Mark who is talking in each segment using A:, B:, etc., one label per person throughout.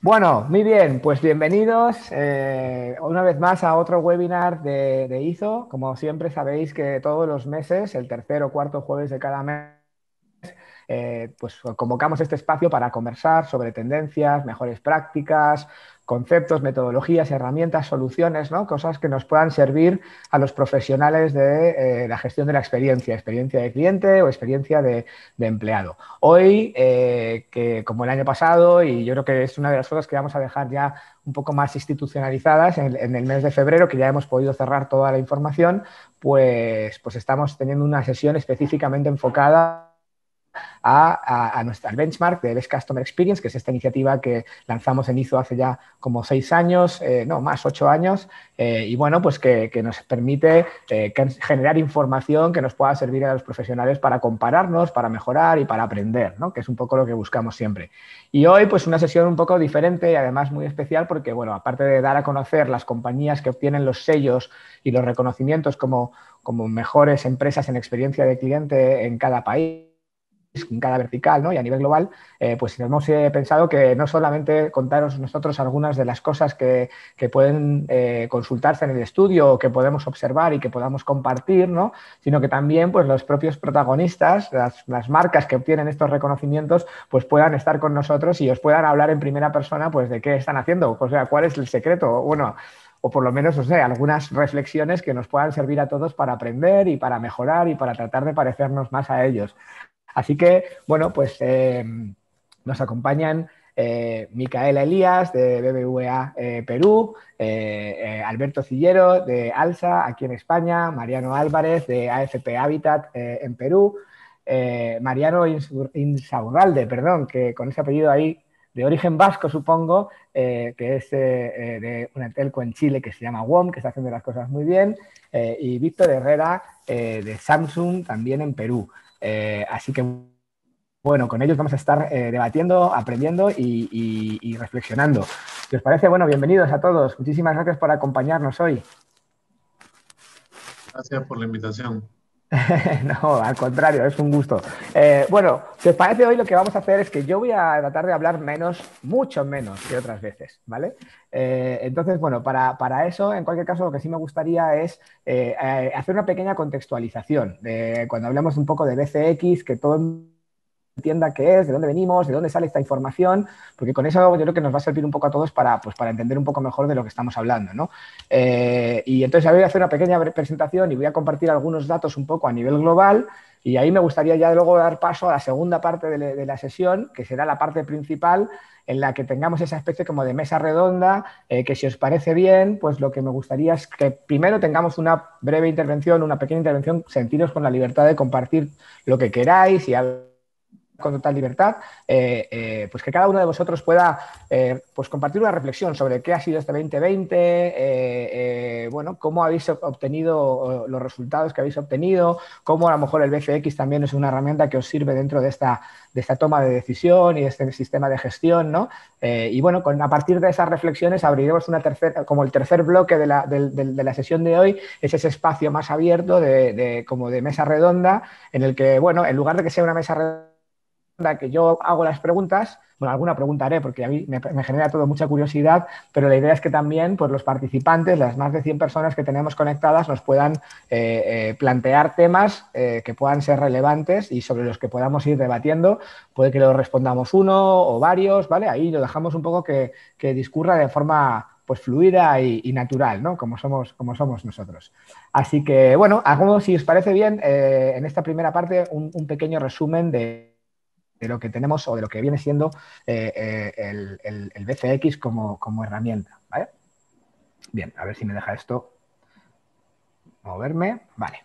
A: Bueno, muy bien, pues bienvenidos una vez más a otro webinar de ISO. Como siempre sabéis que todos los meses, el tercer o cuarto jueves de cada mes, pues convocamos este espacio para conversar sobre tendencias, mejores prácticas, conceptos, metodologías, herramientas, soluciones, ¿no? Cosas que nos puedan servir a los profesionales de la gestión de la experiencia de cliente o experiencia de empleado. Hoy, que como el año pasado, y yo creo que es una de las cosas que vamos a dejar ya un poco más institucionalizadas en el mes de febrero, que ya hemos podido cerrar toda la información, pues estamos teniendo una sesión específicamente enfocada al benchmark de Best Customer Experience, que es esta iniciativa que lanzamos en ISO hace ya como 6 años, no más, 8 años, y bueno, pues que nos permite generar información que nos pueda servir a los profesionales para compararnos, para mejorar y para aprender, ¿no? Que es un poco lo que buscamos siempre. Y hoy, pues una sesión un poco diferente y además muy especial porque, bueno, aparte de dar a conocer las compañías que obtienen los sellos y los reconocimientos como mejores empresas en experiencia de cliente en cada país, en cada vertical, ¿no? Y a nivel global, pues hemos pensado que no solamente contaros nosotros algunas de las cosas que pueden consultarse en el estudio o que podemos observar y que podamos compartir, ¿no? Sino que también pues, los propios protagonistas, las marcas que obtienen estos reconocimientos, pues puedan estar con nosotros y os puedan hablar en primera persona pues, de qué están haciendo, o sea, cuál es el secreto, bueno, o por lo menos, o sea, algunas reflexiones que nos puedan servir a todos para aprender y para mejorar y para tratar de parecernos más a ellos. Así que, bueno, pues nos acompañan Micaela Elías de BBVA Perú, Alberto Cillero de ALSA aquí en España, Mariano Álvarez de AFP Habitat en Perú, Mariano Insaurralde, perdón, que con ese apellido ahí de origen vasco, supongo, que es de una telco en Chile que se llama WOM, que está haciendo las cosas muy bien, y Víctor Herrera de Samsung, también en Perú. Así que, bueno, con ellos vamos a estar debatiendo, aprendiendo y reflexionando. ¿Qué os parece? Bueno, bienvenidos a todos. Muchísimas gracias por acompañarnos hoy.
B: Gracias por la invitación.
A: No, al contrario, es un gusto. Bueno, si os parece, hoy lo que vamos a hacer es que yo voy a tratar de hablar menos, mucho menos que otras veces, ¿vale? Entonces, bueno, para eso, en cualquier caso, lo que sí me gustaría es hacer una pequeña contextualización. Cuando hablemos un poco de BCX, que todo entienda qué es, de dónde venimos, de dónde sale esta información, porque con eso yo creo que nos va a servir un poco a todos para entender un poco mejor de lo que estamos hablando, ¿no? Y entonces voy a hacer una pequeña presentación y voy a compartir algunos datos un poco a nivel global y ahí me gustaría ya luego dar paso a la segunda parte de la sesión, que será la parte principal en la que tengamos esa especie como de mesa redonda, que si os parece bien, pues lo que me gustaría es que primero tengamos una breve intervención, una pequeña intervención, sentiros con la libertad de compartir lo que queráis y con total libertad, pues que cada uno de vosotros pueda pues compartir una reflexión sobre qué ha sido este 2020, bueno, cómo habéis obtenido los resultados que habéis obtenido, cómo a lo mejor el BCX también es una herramienta que os sirve dentro de esta toma de decisión y de este sistema de gestión, ¿no? Y bueno, a partir de esas reflexiones abriremos como el tercer bloque de la sesión de hoy, es ese espacio más abierto como de mesa redonda, en el que, bueno, en lugar de que sea una mesa redonda que yo hago las preguntas, bueno, alguna pregunta haré porque a mí me genera todo mucha curiosidad, pero la idea es que también pues, los participantes, las más de 100 personas que tenemos conectadas, nos puedan plantear temas que puedan ser relevantes y sobre los que podamos ir debatiendo. Puede que lo respondamos uno o varios, ¿vale? Ahí lo dejamos un poco que discurra de forma pues fluida y natural, ¿no? Como somos nosotros. Así que, bueno, hagamos, si os parece bien, en esta primera parte un pequeño resumen de lo que tenemos o de lo que viene siendo el BCX como herramienta, ¿vale? Bien, a ver si me deja esto moverme. Vale.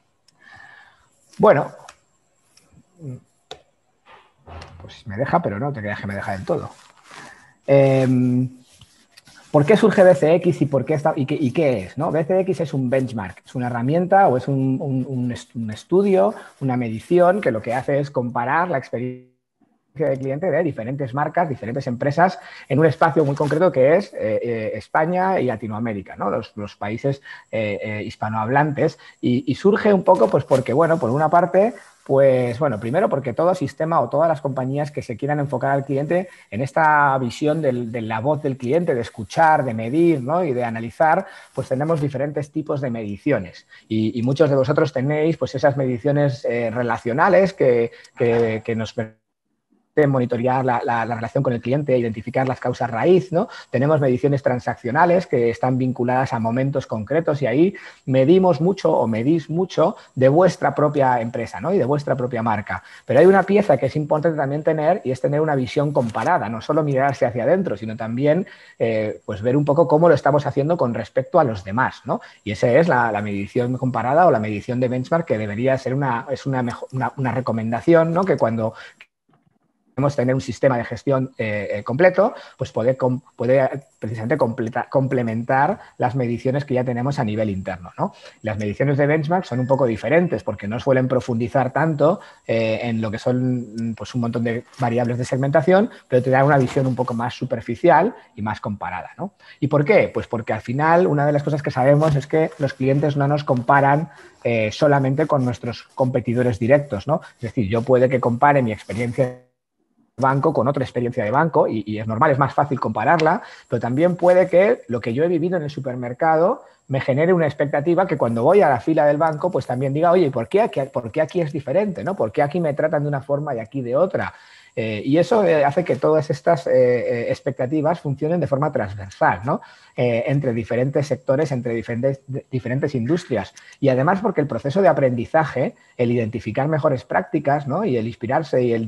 A: Bueno, pues me deja, pero no te creas que me deja del todo. ¿Por qué surge BCX y qué es? ¿No? BCX es un benchmark, es una herramienta o es un estudio, una medición que lo que hace es comparar la experiencia de cliente de diferentes marcas, diferentes empresas en un espacio muy concreto que es España y Latinoamérica, ¿no? Los países hispanohablantes y surge un poco pues porque, bueno, por una parte Pues bueno, primero porque todo sistema o todas las compañías que se quieran enfocar al cliente en esta visión de la voz del cliente, de escuchar, de medir, ¿no? Y de analizar, pues tenemos diferentes tipos de mediciones. Y muchos de vosotros tenéis pues esas mediciones relacionales que nos permiten monitorear la relación con el cliente, identificar las causas raíz, ¿no? Tenemos mediciones transaccionales que están vinculadas a momentos concretos y ahí medimos mucho o medís mucho de vuestra propia empresa, ¿no? Y de vuestra propia marca. Pero hay una pieza que es importante también tener y es tener una visión comparada, no solo mirarse hacia adentro, sino también pues ver un poco cómo lo estamos haciendo con respecto a los demás, ¿no? Y esa es la medición comparada o la medición de benchmark que debería ser una recomendación, ¿no? Que cuando podemos tener un sistema de gestión completo, pues puede precisamente complementar las mediciones que ya tenemos a nivel interno, ¿no? Las mediciones de benchmark son un poco diferentes porque no suelen profundizar tanto en lo que son pues, un montón de variables de segmentación, pero te dan una visión un poco más superficial y más comparada, ¿no? ¿Y por qué? Pues porque al final una de las cosas que sabemos es que los clientes no nos comparan solamente con nuestros competidores directos, ¿no? Es decir, yo puede que compare mi experiencia banco con otra experiencia de banco y es normal, es más fácil compararla, pero también puede que lo que yo he vivido en el supermercado me genere una expectativa que cuando voy a la fila del banco pues también diga, oye, ¿por qué aquí es diferente? ¿No? ¿Por qué aquí me tratan de una forma y aquí de otra? Y eso hace que todas estas expectativas funcionen de forma transversal, ¿no? Entre diferentes sectores, entre diferentes industrias. Y además porque el proceso de aprendizaje, el identificar mejores prácticas, ¿no? Y el inspirarse y el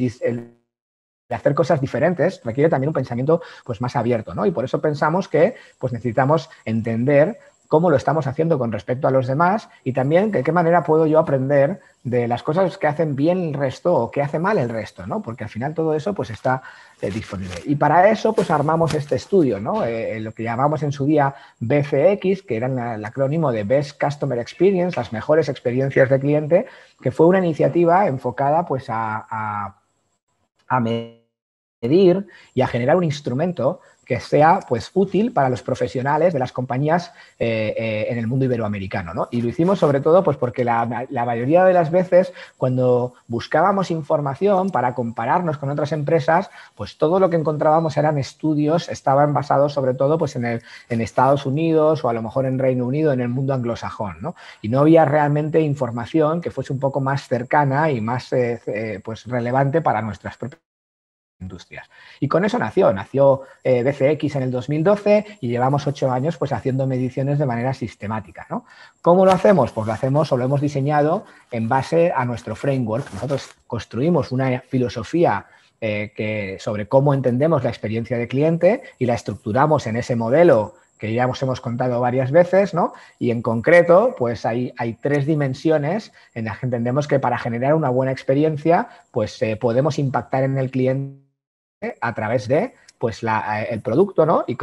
A: de hacer cosas diferentes requiere también un pensamiento pues, más abierto, ¿no? Y por eso pensamos que pues, necesitamos entender cómo lo estamos haciendo con respecto a los demás y también de qué manera puedo yo aprender de las cosas que hacen bien el resto o que hace mal el resto, ¿no? Porque al final todo eso pues está disponible. Y para eso pues armamos este estudio, ¿no? Lo que llamamos en su día BCX, que era el acrónimo de Best Customer Experience, las mejores experiencias de cliente, que fue una iniciativa enfocada pues a medir y a generar un instrumento que sea pues, útil para los profesionales de las compañías en el mundo iberoamericano, ¿no? Y lo hicimos sobre todo pues, porque la mayoría de las veces cuando buscábamos información para compararnos con otras empresas, pues todo lo que encontrábamos eran estudios, estaban basados sobre todo pues, en Estados Unidos o a lo mejor en Reino Unido, en el mundo anglosajón, ¿no? Y no había realmente información que fuese un poco más cercana y más pues, relevante para nuestras propias industrias. Y con eso nació BCX en el 2012 y llevamos 8 años pues haciendo mediciones de manera sistemática, ¿no? ¿Cómo lo hacemos? Pues lo hacemos o lo hemos diseñado en base a nuestro framework. Nosotros construimos una filosofía sobre cómo entendemos la experiencia de cliente y la estructuramos en ese modelo que ya os hemos contado varias veces, ¿no? Y en concreto, pues hay 3 dimensiones en las que entendemos que para generar una buena experiencia, pues podemos impactar en el cliente a través de pues el producto, ¿no? Y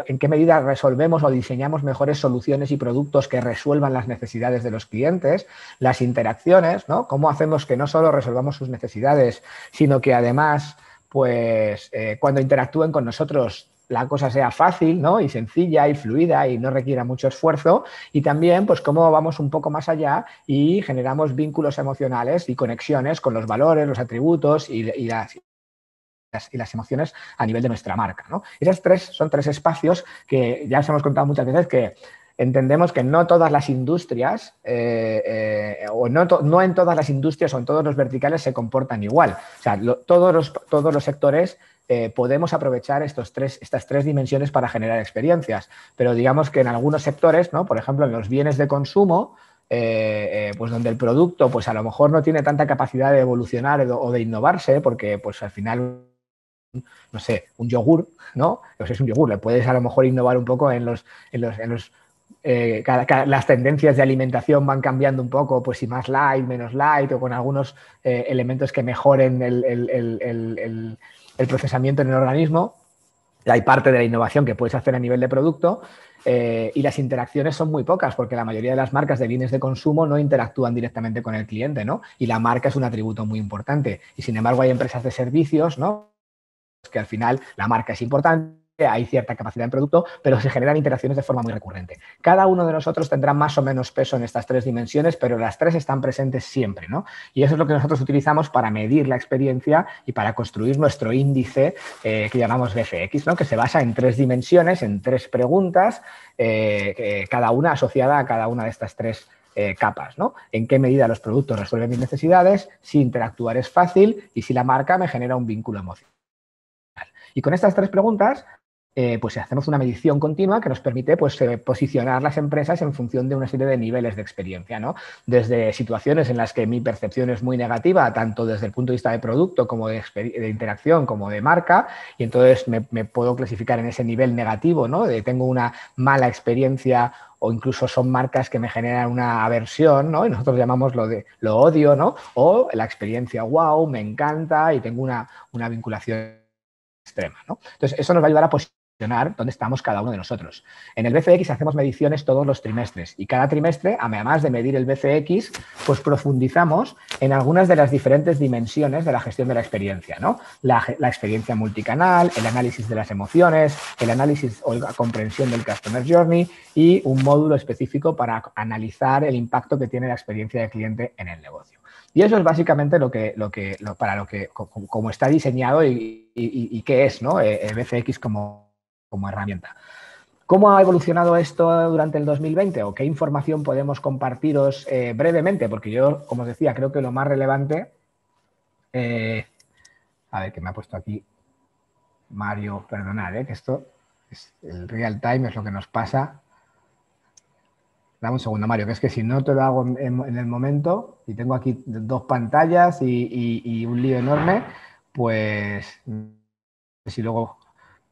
A: en qué medida resolvemos o diseñamos mejores soluciones y productos que resuelvan las necesidades de los clientes, las interacciones, ¿no? Cómo hacemos que no solo resolvamos sus necesidades, sino que además, pues cuando interactúen con nosotros la cosa sea fácil, ¿no? Y sencilla y fluida y no requiera mucho esfuerzo. Y también, pues, cómo vamos un poco más allá y generamos vínculos emocionales y conexiones con los valores, los atributos y las emociones a nivel de nuestra marca, ¿no? Esas son 3 espacios que ya os hemos contado muchas veces que entendemos que no todas las industrias o no en todas las industrias o en todos los verticales se comportan igual. O sea, todos los sectores podemos aprovechar estas tres dimensiones para generar experiencias, pero digamos que en algunos sectores, ¿no? Por ejemplo, en los bienes de consumo, pues donde el producto pues a lo mejor no tiene tanta capacidad de evolucionar o de innovarse, porque pues al final no sé, un yogur, ¿no? O sea, es un yogur, le puedes a lo mejor innovar un poco las tendencias de alimentación van cambiando un poco, pues si más light, menos light, o con algunos elementos que mejoren el procesamiento en el organismo. Hay parte de la innovación que puedes hacer a nivel de producto y las interacciones son muy pocas porque la mayoría de las marcas de bienes de consumo no interactúan directamente con el cliente, ¿no? Y la marca es un atributo muy importante. Y sin embargo hay empresas de servicios, ¿no? Que al final la marca es importante, hay cierta capacidad en producto, pero se generan interacciones de forma muy recurrente. Cada uno de nosotros tendrá más o menos peso en estas tres dimensiones, pero las tres están presentes siempre, ¿no? Y eso es lo que nosotros utilizamos para medir la experiencia y para construir nuestro índice que llamamos BCX, ¿no? Que se basa en tres dimensiones, en tres preguntas, cada una asociada a cada una de estas tres capas, ¿no? En qué medida los productos resuelven mis necesidades, si interactuar es fácil y si la marca me genera un vínculo emocional. Y con estas tres preguntas, pues hacemos una medición continua que nos permite pues, posicionar las empresas en función de una serie de niveles de experiencia, ¿no? Desde situaciones en las que mi percepción es muy negativa, tanto desde el punto de vista de producto como de interacción, como de marca, y entonces me puedo clasificar en ese nivel negativo, ¿no? De tengo una mala experiencia o incluso son marcas que me generan una aversión, ¿no? Y nosotros llamamos lo odio, ¿no? O la experiencia wow, me encanta y tengo una vinculación extrema, ¿no? Entonces, eso nos va a ayudar a posicionar dónde estamos cada uno de nosotros. En el BCX hacemos mediciones todos los trimestres y cada trimestre, además de medir el BCX, pues profundizamos en algunas de las diferentes dimensiones de la gestión de la experiencia, ¿no? La experiencia multicanal, el análisis de las emociones, el análisis o la comprensión del Customer Journey y un módulo específico para analizar el impacto que tiene la experiencia del cliente en el negocio. Y eso es básicamente como está diseñado y qué es, ¿no? El BCX como herramienta. ¿Cómo ha evolucionado esto durante el 2020 o qué información podemos compartiros brevemente? Porque yo, como os decía, creo que lo más relevante... a ver, que me ha puesto aquí Mario, perdonad, que esto es el real time, es lo que nos pasa. Dame un segundo, Mario, que es que si no te lo hago en el momento y tengo aquí dos pantallas y un lío enorme, pues si luego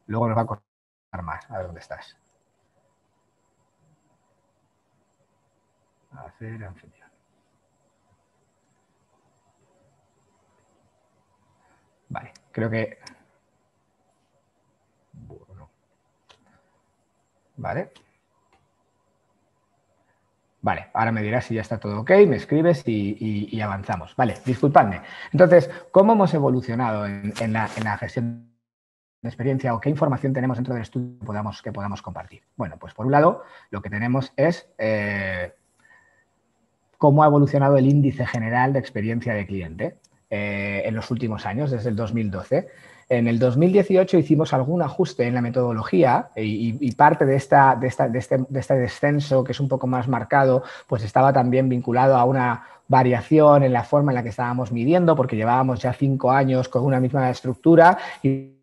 A: nos va a costar más. A ver dónde estás. Hacer anfitrión. Vale, creo que... Bueno. Vale. Vale, ahora me dirás si ya está todo ok, me escribes y avanzamos. Vale, disculpadme. Entonces, ¿cómo hemos evolucionado en la gestión de experiencia o qué información tenemos dentro del estudio que podamos compartir? Bueno, pues por un lado, lo que tenemos es cómo ha evolucionado el índice general de experiencia de cliente en los últimos años, desde el 2012. En el 2018 hicimos algún ajuste en la metodología y parte de este descenso, que es un poco más marcado, pues estaba también vinculado a una variación en la forma en la que estábamos midiendo, porque llevábamos ya 5 años con una misma estructura y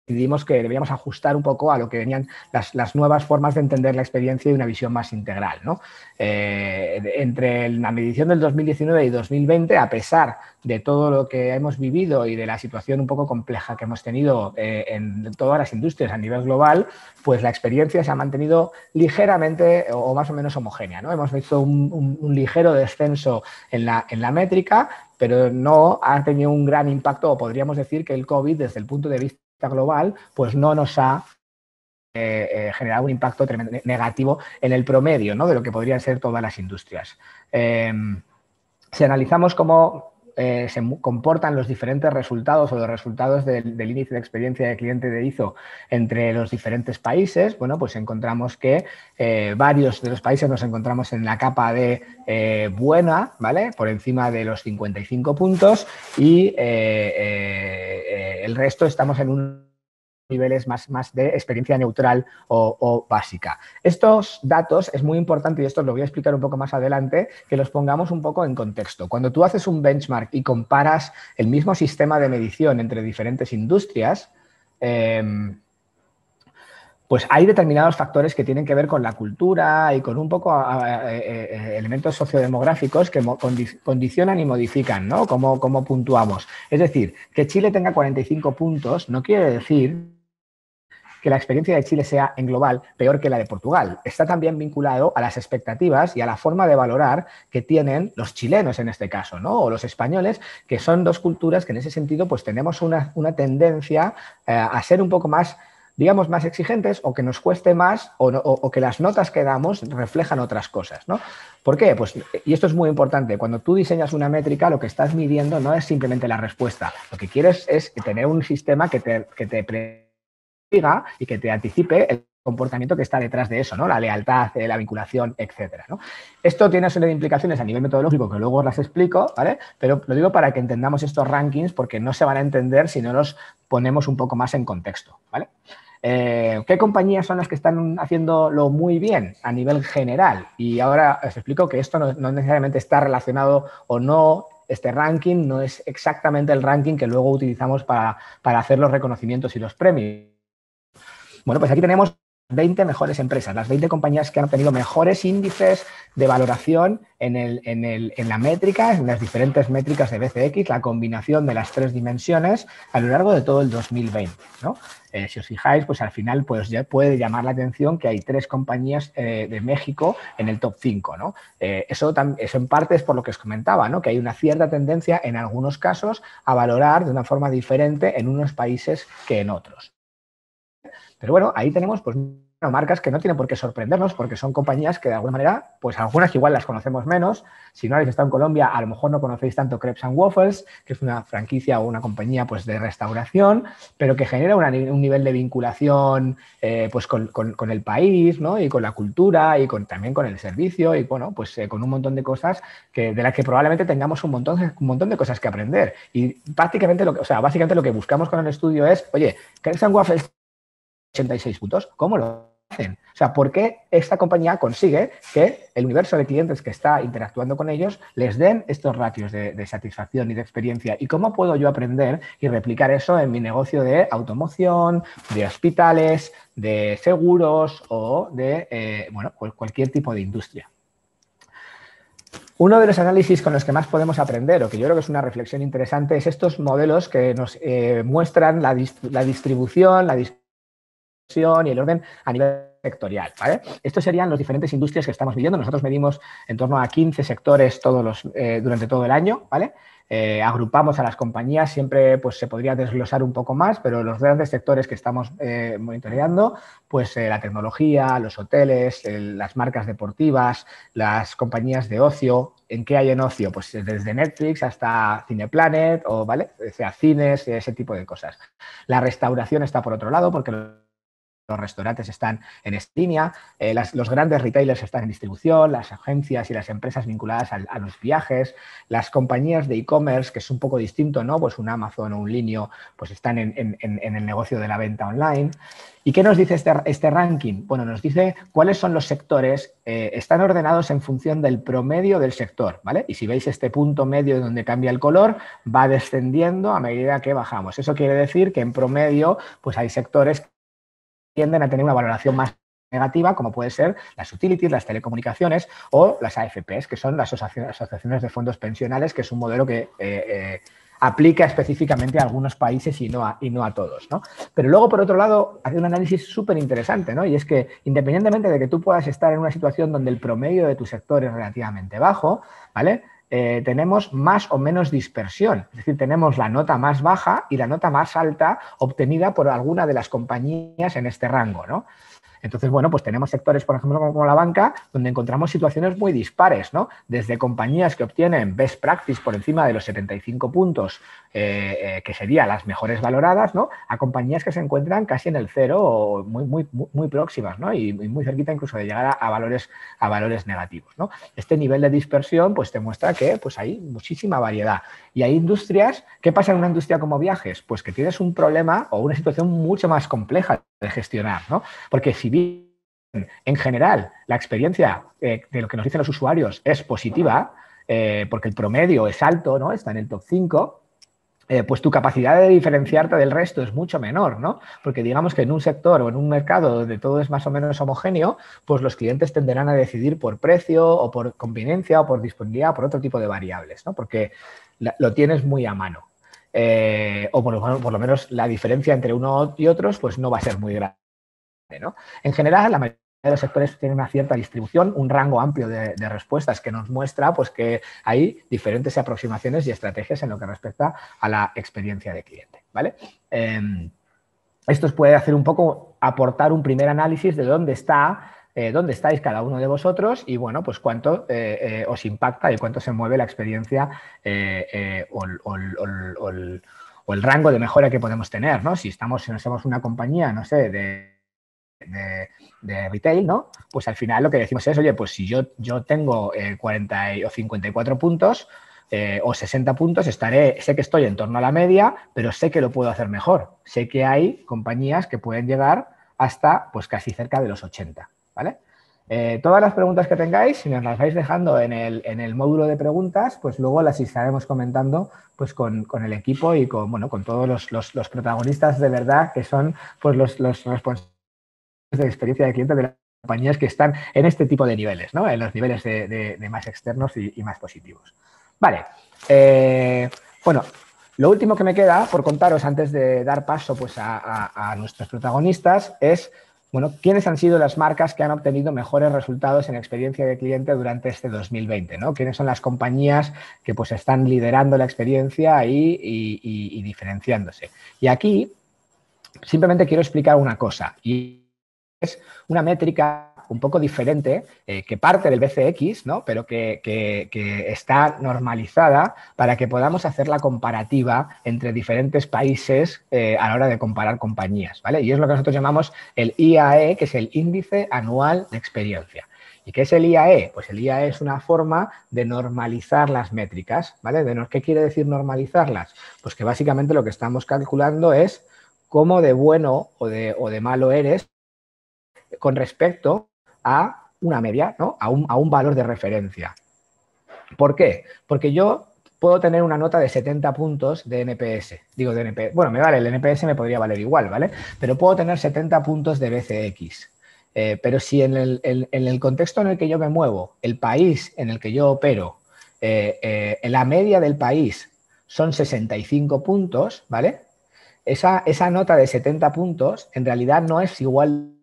A: decidimos que debíamos ajustar un poco a lo que venían las nuevas formas de entender la experiencia y una visión más integral, ¿no? Entre la medición del 2019 y 2020, a pesar de todo lo que hemos vivido y de la situación un poco compleja que hemos tenido en todas las industrias a nivel global, pues la experiencia se ha mantenido ligeramente o más o menos homogénea, ¿no? Hemos visto un ligero descenso en la métrica, pero no ha tenido un gran impacto, o podríamos decir que el COVID, desde el punto de vista global, pues no nos ha generado un impacto negativo en el promedio, ¿no? De lo que podrían ser todas las industrias. Si analizamos cómo se comportan los diferentes resultados o los resultados del índice de experiencia de cliente de ISO entre los diferentes países, bueno, pues encontramos que varios de los países nos encontramos en la capa de buena, ¿vale? Por encima de los 55 puntos y el resto estamos en un niveles más de experiencia neutral o básica. Estos datos es muy importante, y esto os lo voy a explicar un poco más adelante, que los pongamos un poco en contexto. Cuando tú haces un benchmark y comparas el mismo sistema de medición entre diferentes industrias, pues hay determinados factores que tienen que ver con la cultura y con un poco elementos sociodemográficos que condicionan y modifican, ¿no? Cómo puntuamos. Es decir, que Chile tenga 45 puntos no quiere decir que la experiencia de Chile sea en global peor que la de Portugal. Está también vinculado a las expectativas y a la forma de valorar que tienen los chilenos en este caso, ¿no? O los españoles, que son dos culturas que en ese sentido pues tenemos una tendencia a ser un poco más, digamos, más exigentes o que nos cueste más o que las notas que damos reflejan otras cosas, ¿no? ¿Por qué? Pues, y esto es muy importante, cuando tú diseñas una métrica, lo que estás midiendo no es simplemente la respuesta, lo que quieres es tener un sistema que te diga y que te anticipe el comportamiento que está detrás de eso, ¿no? La lealtad, la vinculación, etcétera, ¿no? Esto tiene una serie de implicaciones a nivel metodológico que luego os las explico, ¿vale? Pero lo digo para que entendamos estos rankings porque no se van a entender si no los ponemos un poco más en contexto, ¿vale? ¿Qué compañías son las que están haciéndolo muy bien a nivel general? Y ahora os explico que esto no necesariamente está relacionado o no. Este ranking no es exactamente el ranking que luego utilizamos para hacer los reconocimientos y los premios. Bueno, pues aquí tenemos 20 mejores empresas, las 20 compañías que han obtenido mejores índices de valoración en la métrica, en las diferentes métricas de BCX, la combinación de las 3 dimensiones a lo largo de todo el 2020, ¿no? Si os fijáis, pues al final pues ya puede llamar la atención que hay 3 compañías de México en el top 5, ¿no? Eso en parte es por lo que os comentaba, ¿no? Que hay una cierta tendencia en algunos casos a valorar de una forma diferente en unos países que en otros. Pero bueno, ahí tenemos pues marcas que no tienen por qué sorprendernos porque son compañías que de alguna manera, pues algunas igual las conocemos menos. Si no habéis estado en Colombia, a lo mejor no conocéis tanto Crepes and Waffles, que es una franquicia o una compañía pues de restauración, pero que genera un nivel de vinculación pues con el país, ¿no? Y con la cultura y también con el servicio y bueno, pues con un montón de cosas de las que probablemente tengamos un montón de cosas que aprender. Y prácticamente básicamente lo que buscamos con el estudio es, oye, Crepes and Waffles 86 puntos, ¿cómo lo hacen? O sea, ¿por qué esta compañía consigue que el universo de clientes que está interactuando con ellos les den estos ratios de satisfacción y de experiencia? ¿Y cómo puedo yo aprender y replicar eso en mi negocio de automoción, de hospitales, de seguros o de, cualquier tipo de industria? Uno de los análisis con los que más podemos aprender, o que yo creo que es una reflexión interesante, es estos modelos que nos muestran la distribución, y el orden a nivel sectorial, ¿vale? Estos serían las diferentes industrias que estamos viviendo. Nosotros medimos en torno a 15 sectores durante todo el año, ¿vale? Agrupamos a las compañías, siempre pues, se podría desglosar un poco más, pero los grandes sectores que estamos monitoreando, pues la tecnología, los hoteles, las marcas deportivas, las compañías de ocio. ¿En qué hay en ocio? Pues desde Netflix hasta Cineplanet, o, ¿vale? O sea, cines, ese tipo de cosas. La restauración está por otro lado, porque los restaurantes están en esta línea, los grandes retailers están en distribución, las agencias y las empresas vinculadas a los viajes, las compañías de e-commerce, que es un poco distinto, ¿no? Pues un Amazon o un Linio, pues están en el negocio de la venta online. ¿Y qué nos dice este ranking? Bueno, nos dice cuáles son los sectores, están ordenados en función del promedio del sector, ¿vale? Y si veis este punto medio donde cambia el color, va descendiendo a medida que bajamos. Eso quiere decir que en promedio, pues hay sectores tienden a tener una valoración más negativa, como puede ser las utilities, las telecomunicaciones o las AFPs, que son las asociaciones de fondos pensionales, que es un modelo que aplica específicamente a algunos países y no a todos, ¿no? Pero luego, por otro lado, hace un análisis súper interesante, ¿no? Y es que independientemente de que tú puedas estar en una situación donde el promedio de tu sector es relativamente bajo, ¿vale? Tenemos más o menos dispersión. Es decir, tenemos la nota más baja y la nota más alta obtenida por alguna de las compañías en este rango, ¿no? Entonces, bueno, pues tenemos sectores, por ejemplo, como la banca, donde encontramos situaciones muy dispares, ¿no? Desde compañías que obtienen best practice por encima de los 75 puntos, que serían las mejores valoradas, ¿no? A compañías que se encuentran casi en el cero o muy próximas, ¿no? Y muy cerquita incluso de llegar a valores negativos, ¿no? Este nivel de dispersión, pues te muestra que pues, hay muchísima variedad. Y hay industrias, ¿qué pasa en una industria como viajes? Pues que tienes un problema o una situación mucho más compleja de gestionar, ¿no? Porque si bien en general la experiencia de lo que nos dicen los usuarios es positiva, porque el promedio es alto, ¿no? Está en el top 5, pues tu capacidad de diferenciarte del resto es mucho menor, ¿no? Porque digamos que en un sector o en un mercado donde todo es más o menos homogéneo, pues los clientes tenderán a decidir por precio o por conveniencia o por disponibilidad o por otro tipo de variables, ¿no? Porque lo tienes muy a mano. O por lo menos la diferencia entre uno y otros pues no va a ser muy grande, ¿no? En general, la mayoría de los sectores tienen una cierta distribución, un rango amplio de respuestas que nos muestra pues, que hay diferentes aproximaciones y estrategias en lo que respecta a la experiencia de cliente, ¿vale? Esto os puede hacer un poco aportar un primer análisis de dónde estáis cada uno de vosotros y, bueno, pues cuánto os impacta y cuánto se mueve la experiencia o o el rango de mejora que podemos tener, ¿no? Si somos una compañía, no sé, de retail, ¿no? Pues al final lo que decimos es, oye, pues si yo tengo 40 o 54 puntos o 60 puntos, sé que estoy en torno a la media, pero sé que lo puedo hacer mejor. Sé que hay compañías que pueden llegar hasta pues casi cerca de los 80, ¿vale? Todas las preguntas que tengáis, si nos las vais dejando en el módulo de preguntas, pues luego las estaremos comentando pues con el equipo y con todos los protagonistas de verdad que son pues los responsables de experiencia de cliente de las compañías que están en este tipo de niveles, ¿no? En los niveles de más externos y más positivos. Vale. Bueno, lo último que me queda por contaros antes de dar paso pues, a nuestros protagonistas es, bueno, quiénes han sido las marcas que han obtenido mejores resultados en experiencia de cliente durante este 2020, ¿no? Quiénes son las compañías que pues están liderando la experiencia y diferenciándose. Y aquí simplemente quiero explicar una cosa y es una métrica un poco diferente que parte del BCX, ¿no? Pero que está normalizada para que podamos hacer la comparativa entre diferentes países a la hora de comparar compañías, ¿vale? Y es lo que nosotros llamamos el IAE, que es el Índice Anual de Experiencia. ¿Y qué es el IAE? Pues el IAE es una forma de normalizar las métricas, ¿vale? ¿Qué quiere decir normalizarlas? Pues que básicamente lo que estamos calculando es cómo de bueno o de malo eres con respecto a una media, ¿no? a un valor de referencia. ¿Por qué? Porque yo puedo tener una nota de 70 puntos de NPS. Digo de NPS, bueno, me vale, el NPS me podría valer igual, ¿vale? Pero puedo tener 70 puntos de BCX. Pero si en el contexto en el que yo me muevo, el país en el que yo opero, la media del país son 65 puntos, ¿vale? Esa nota de 70 puntos en realidad no es igual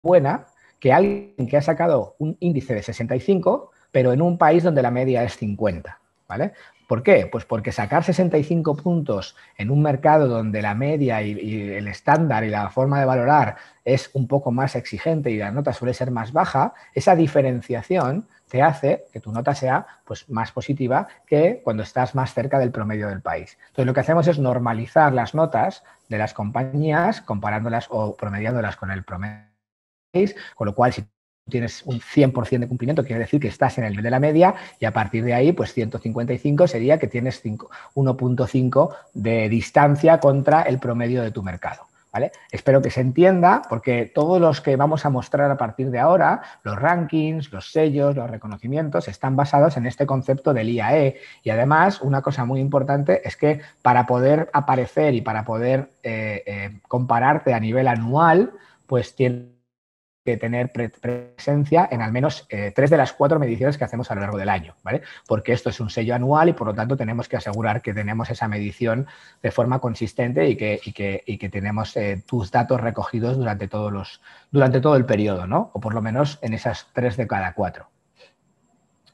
A: buena que alguien que ha sacado un índice de 65, pero en un país donde la media es 50, ¿vale? ¿Por qué? Pues porque sacar 65 puntos en un mercado donde la media y el estándar y la forma de valorar es un poco más exigente y la nota suele ser más baja, esa diferenciación te hace que tu nota sea pues, más positiva que cuando estás más cerca del promedio del país. Entonces, lo que hacemos es normalizar las notas de las compañías comparándolas o promediándolas con el promedio, con lo cual si tienes un 100% de cumplimiento quiere decir que estás en el nivel de la media y a partir de ahí pues 155 sería que tienes 1.5 de distancia contra el promedio de tu mercado. ¿Vale? Espero que se entienda porque todos los que vamos a mostrar a partir de ahora, los rankings, los sellos, los reconocimientos, están basados en este concepto del IAE y además una cosa muy importante es que para poder aparecer y para poder compararte a nivel anual, pues tienes que tener presencia en al menos 3 de las 4 mediciones que hacemos a lo largo del año, ¿vale? Porque esto es un sello anual y por lo tanto tenemos que asegurar que tenemos esa medición de forma consistente y que tenemos tus datos recogidos durante todo el periodo, ¿no? O por lo menos en esas 3 de cada 4.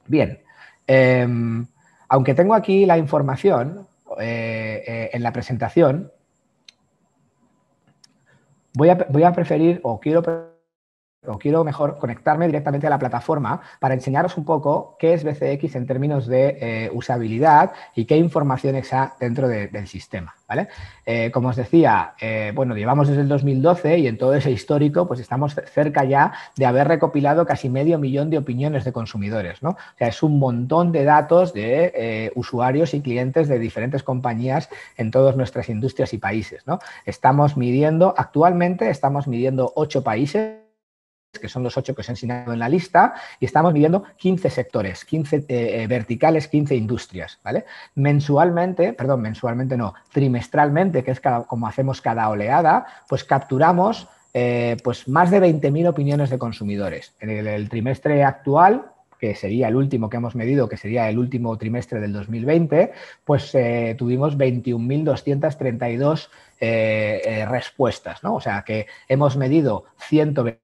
A: Bien, aunque tengo aquí la información en la presentación, voy a preferir o quiero mejor conectarme directamente a la plataforma para enseñaros un poco qué es BCX en términos de usabilidad y qué información está dentro del sistema, ¿vale? Como os decía, bueno, llevamos desde el 2012 y en todo ese histórico pues estamos cerca ya de haber recopilado casi 500.000 de opiniones de consumidores, ¿no? O sea, es un montón de datos de usuarios y clientes de diferentes compañías en todas nuestras industrias y países, ¿no? Actualmente estamos midiendo 8 países, que son los 8 que os he enseñado en la lista, y estamos midiendo 15 sectores, 15 verticales, 15 industrias, ¿vale? Trimestralmente, que es como hacemos cada oleada, pues capturamos pues más de 20.000 opiniones de consumidores. En el trimestre actual, que sería el último que hemos medido, que sería el último trimestre del 2020, pues tuvimos 21.232 respuestas, ¿no? O sea que hemos medido 122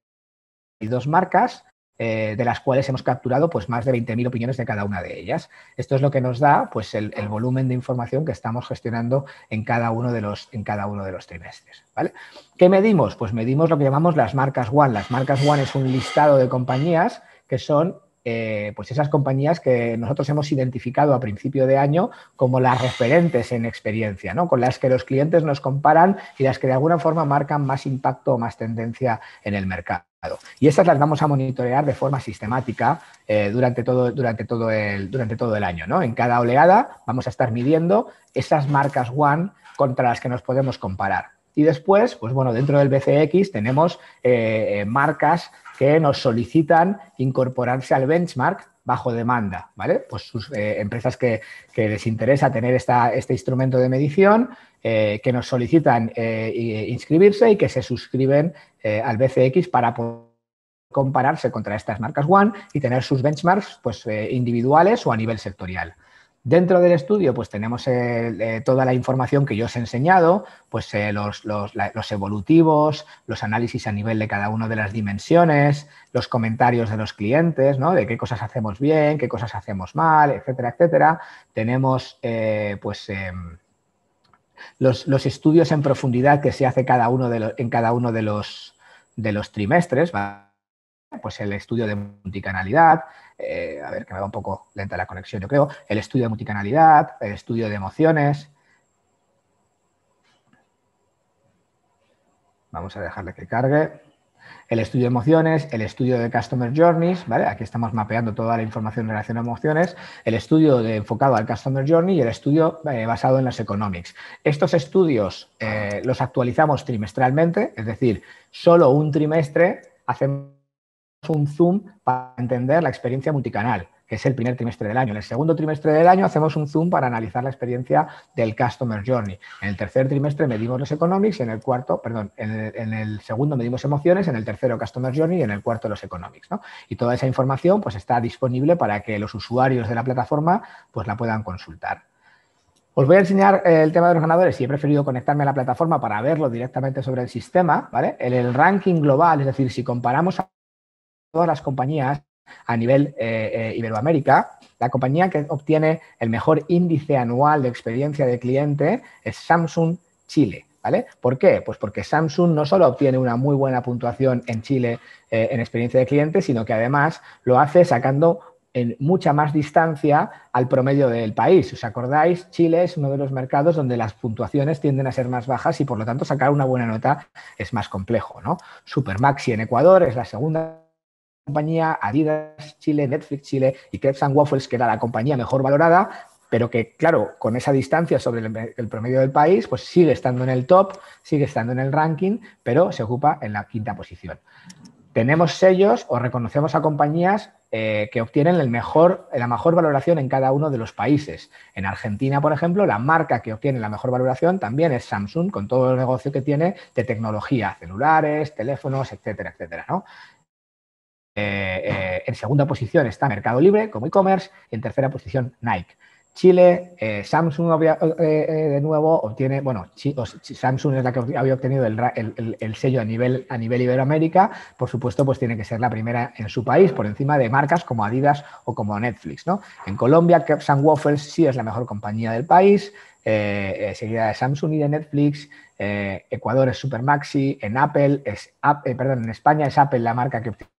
A: marcas, de las cuales hemos capturado pues, más de 20.000 opiniones de cada una de ellas. Esto es lo que nos da pues, el volumen de información que estamos gestionando en cada uno de los trimestres, ¿vale? ¿Qué medimos? Pues medimos lo que llamamos las marcas One. Las marcas One es un listado de compañías que son pues esas compañías que nosotros hemos identificado a principio de año como las referentes en experiencia, ¿no? Con las que los clientes nos comparan y las que de alguna forma marcan más impacto o más tendencia en el mercado. Y estas las vamos a monitorear de forma sistemática durante todo el año, ¿no? En cada oleada vamos a estar midiendo esas marcas One contra las que nos podemos comparar. Y después, pues bueno, dentro del BCX tenemos marcas que nos solicitan incorporarse al benchmark bajo demanda, ¿vale? Pues sus empresas que les interesa tener este instrumento de medición, que nos solicitan inscribirse y que se suscriben al BCX para poder compararse contra estas marcas One y tener sus benchmarks pues, individuales o a nivel sectorial. Dentro del estudio, pues tenemos toda la información que yo os he enseñado, pues los evolutivos, los análisis a nivel de cada una de las dimensiones, los comentarios de los clientes, ¿no? De qué cosas hacemos bien, qué cosas hacemos mal, etcétera, etcétera. Tenemos, los estudios en profundidad que se hace en cada uno de los trimestres, ¿vale? Pues el estudio de multicanalidad, a ver que me va un poco lenta la conexión yo creo, el estudio de multicanalidad, el estudio de emociones. Vamos a dejarle que cargue. El estudio de emociones, el estudio de Customer Journeys, ¿vale? Aquí estamos mapeando toda la información en relación a emociones, el estudio enfocado al Customer Journey y el estudio basado en las Economics. Estos estudios los actualizamos trimestralmente, es decir, solo un trimestre hacemos un zoom para entender la experiencia multicanal, que es el primer trimestre del año. En el segundo trimestre del año hacemos un zoom para analizar la experiencia del Customer Journey. En el tercer trimestre medimos los Economics, en el segundo medimos emociones, en el tercero Customer Journey y en el cuarto los Economics, ¿no? Y toda esa información pues está disponible para que los usuarios de la plataforma pues la puedan consultar. Os voy a enseñar el tema de los ganadores y he preferido conectarme a la plataforma para verlo directamente sobre el sistema, ¿vale? En el ranking global, es decir, si comparamos a todas las compañías a nivel Iberoamérica, la compañía que obtiene el mejor índice anual de experiencia de cliente es Samsung Chile, ¿vale? ¿Por qué? Pues porque Samsung no solo obtiene una muy buena puntuación en Chile en experiencia de cliente, sino que además lo hace sacando en mucha más distancia al promedio del país. ¿Os acordáis? Chile es uno de los mercados donde las puntuaciones tienden a ser más bajas y por lo tanto sacar una buena nota es más complejo, ¿no? Supermaxi en Ecuador es la segunda compañía, Adidas Chile, Netflix Chile y Crepes & Waffles, que era la compañía mejor valorada, pero que, claro, con esa distancia sobre el promedio del país, pues sigue estando en el top, sigue estando en el ranking, pero se ocupa en la quinta posición. Tenemos sellos o reconocemos a compañías que obtienen la mejor valoración en cada uno de los países. En Argentina, por ejemplo, la marca que obtiene la mejor valoración también es Samsung, con todo el negocio que tiene de tecnología, celulares, teléfonos, etcétera, etcétera, ¿no? En segunda posición está Mercado Libre como e-commerce y en tercera posición Nike. Chile, Samsung de nuevo obtiene, bueno, Samsung es la que había obtenido el sello a nivel Iberoamérica, por supuesto, pues tiene que ser la primera en su país, por encima de marcas como Adidas o como Netflix, ¿no? En Colombia, Crepes & Waffles sí es la mejor compañía del país, seguida de Samsung y de Netflix. Ecuador es Supermaxi, en en España es Apple la marca que obtiene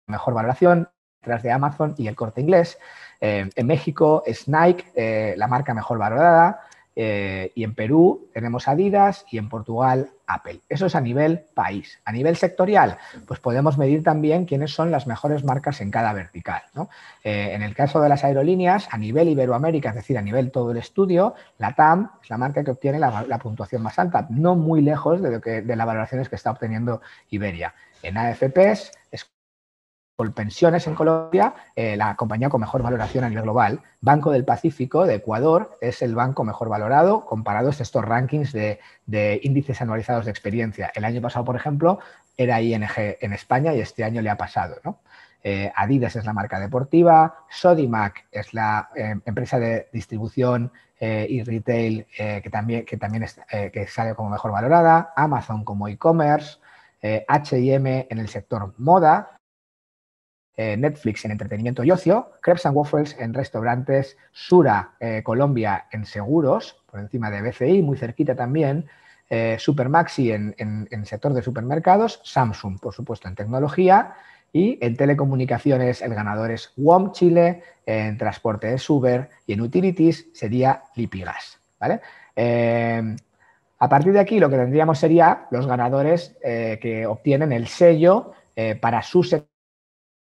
A: mejor valoración, detrás de Amazon y el Corte Inglés. En México es Nike, la marca mejor valorada, y en Perú tenemos Adidas y en Portugal Apple. Eso es a nivel país. A nivel sectorial, pues podemos medir también quiénes son las mejores marcas en cada vertical, ¿no? En el caso de las aerolíneas, a nivel Iberoamérica, es decir, a nivel todo el estudio, la TAM es la marca que obtiene la puntuación más alta, no muy lejos de las valoraciones que está obteniendo Iberia. En AFPs es Colpensiones en Colombia, la compañía con mejor valoración a nivel global. Banco del Pacífico de Ecuador es el banco mejor valorado comparados a estos rankings de índices anualizados de experiencia. El año pasado, por ejemplo, era ING en España y este año le ha pasado, ¿no? Adidas es la marca deportiva, Sodimac es la empresa de distribución y retail que también que sale como mejor valorada, Amazon como e-commerce, H&M en el sector moda, Netflix en entretenimiento y ocio, Crepes & Waffles en restaurantes, Sura Colombia en seguros, por encima de BCI, muy cerquita también, Supermaxi en el sector de supermercados, Samsung, por supuesto, en tecnología Y en telecomunicaciones el ganador es WOM Chile, en transporte es Uber y en utilities sería Lipigas, ¿vale? A partir de aquí lo que tendríamos sería los ganadores que obtienen el sello para su sector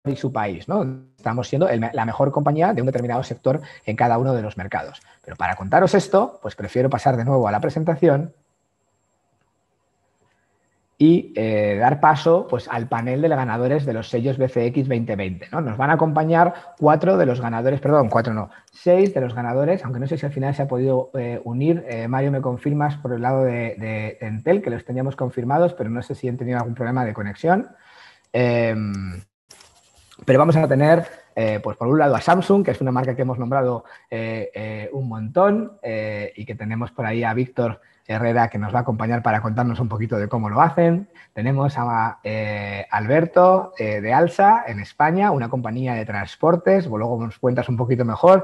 A: y su país, ¿no? Estamos siendo la mejor compañía de un determinado sector en cada uno de los mercados. Pero para contaros esto, pues prefiero pasar de nuevo a la presentación y dar paso pues, al panel de ganadores de los sellos BCX 2020. ¿No? Nos van a acompañar 4 de los ganadores, perdón, 4 no, 6 de los ganadores, aunque no sé si al final se ha podido unir. Mario, me confirmas por el lado de Entel, que los teníamos confirmados, pero no sé si han tenido algún problema de conexión. Pero vamos a tener, pues por un lado, a Samsung, que es una marca que hemos nombrado un montón y que tenemos por ahí a Víctor Herrera, que nos va a acompañar para contarnos un poquito de cómo lo hacen. Tenemos a Alberto de Alsa, en España, una compañía de transportes, luego nos cuentas un poquito mejor,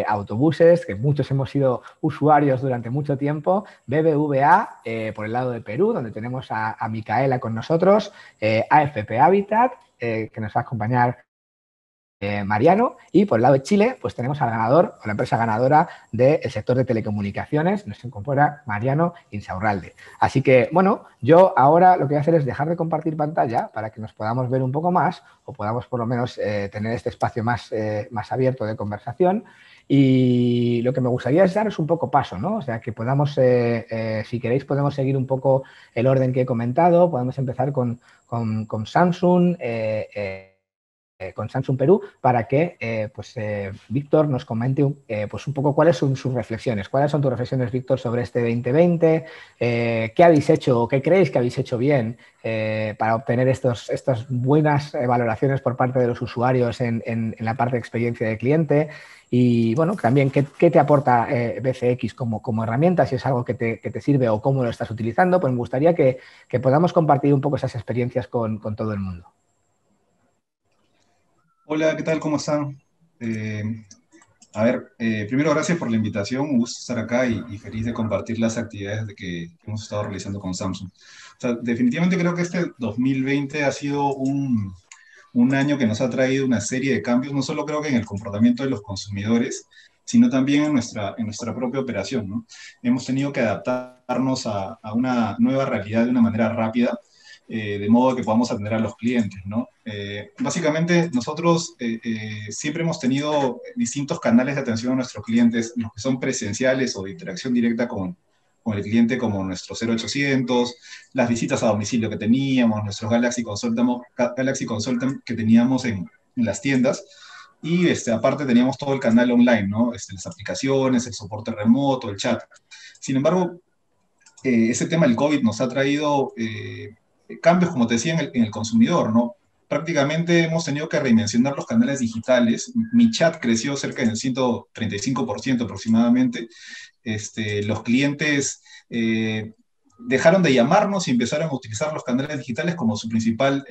A: autobuses, que muchos hemos sido usuarios durante mucho tiempo, BBVA, por el lado de Perú, donde tenemos a Micaela con nosotros, AFP Habitat, que nos va a acompañar Mariano, y por el lado de Chile pues tenemos al ganador o la empresa ganadora del sector de telecomunicaciones, nos incorpora Mariano Insaurralde. Así que bueno, yo ahora lo que voy a hacer es dejar de compartir pantalla para que nos podamos ver un poco más o podamos por lo menos tener este espacio más abierto de conversación. Y lo que me gustaría es daros un poco paso, ¿no? O sea, que podamos, si queréis, podemos seguir un poco el orden que he comentado. Podemos empezar con Samsung, con Samsung Perú, para que Víctor nos comente pues un poco cuáles son sus reflexiones. ¿Cuáles son tus reflexiones, Víctor, sobre este 2020? ¿Qué habéis hecho o qué creéis que habéis hecho bien para obtener estas buenas valoraciones por parte de los usuarios en la parte de experiencia de cliente? Y bueno, también, ¿qué te aporta BCX como herramienta? Si es algo que te sirve o cómo lo estás utilizando, pues me gustaría que podamos compartir un poco esas experiencias con todo el mundo.
B: Hola, ¿qué tal? ¿Cómo están? Eh, Primero gracias por la invitación, un gusto estar acá y feliz de compartir las actividades que hemos estado realizando con Samsung. O sea, definitivamente creo que este 2020 ha sido un año que nos ha traído una serie de cambios, no solo creo que en el comportamiento de los consumidores, sino también en nuestra propia operación, ¿no? Hemos tenido que adaptarnos a una nueva realidad de una manera rápida, de modo que podamos atender a los clientes, ¿no? Básicamente, nosotros siempre hemos tenido distintos canales de atención a nuestros clientes, los que son presenciales o de interacción directa con el cliente, como nuestro 0800, las visitas a domicilio que teníamos, nuestros Galaxy Consultant que teníamos en las tiendas, y aparte teníamos todo el canal online, ¿no? Las aplicaciones, el soporte remoto, el chat. Sin embargo, ese tema del COVID nos ha traído cambios, como te decía, en el consumidor, ¿no? Prácticamente hemos tenido que redimensionar los canales digitales. Mi chat creció cerca del 135% aproximadamente. Los clientes dejaron de llamarnos y empezaron a utilizar los canales digitales como su principal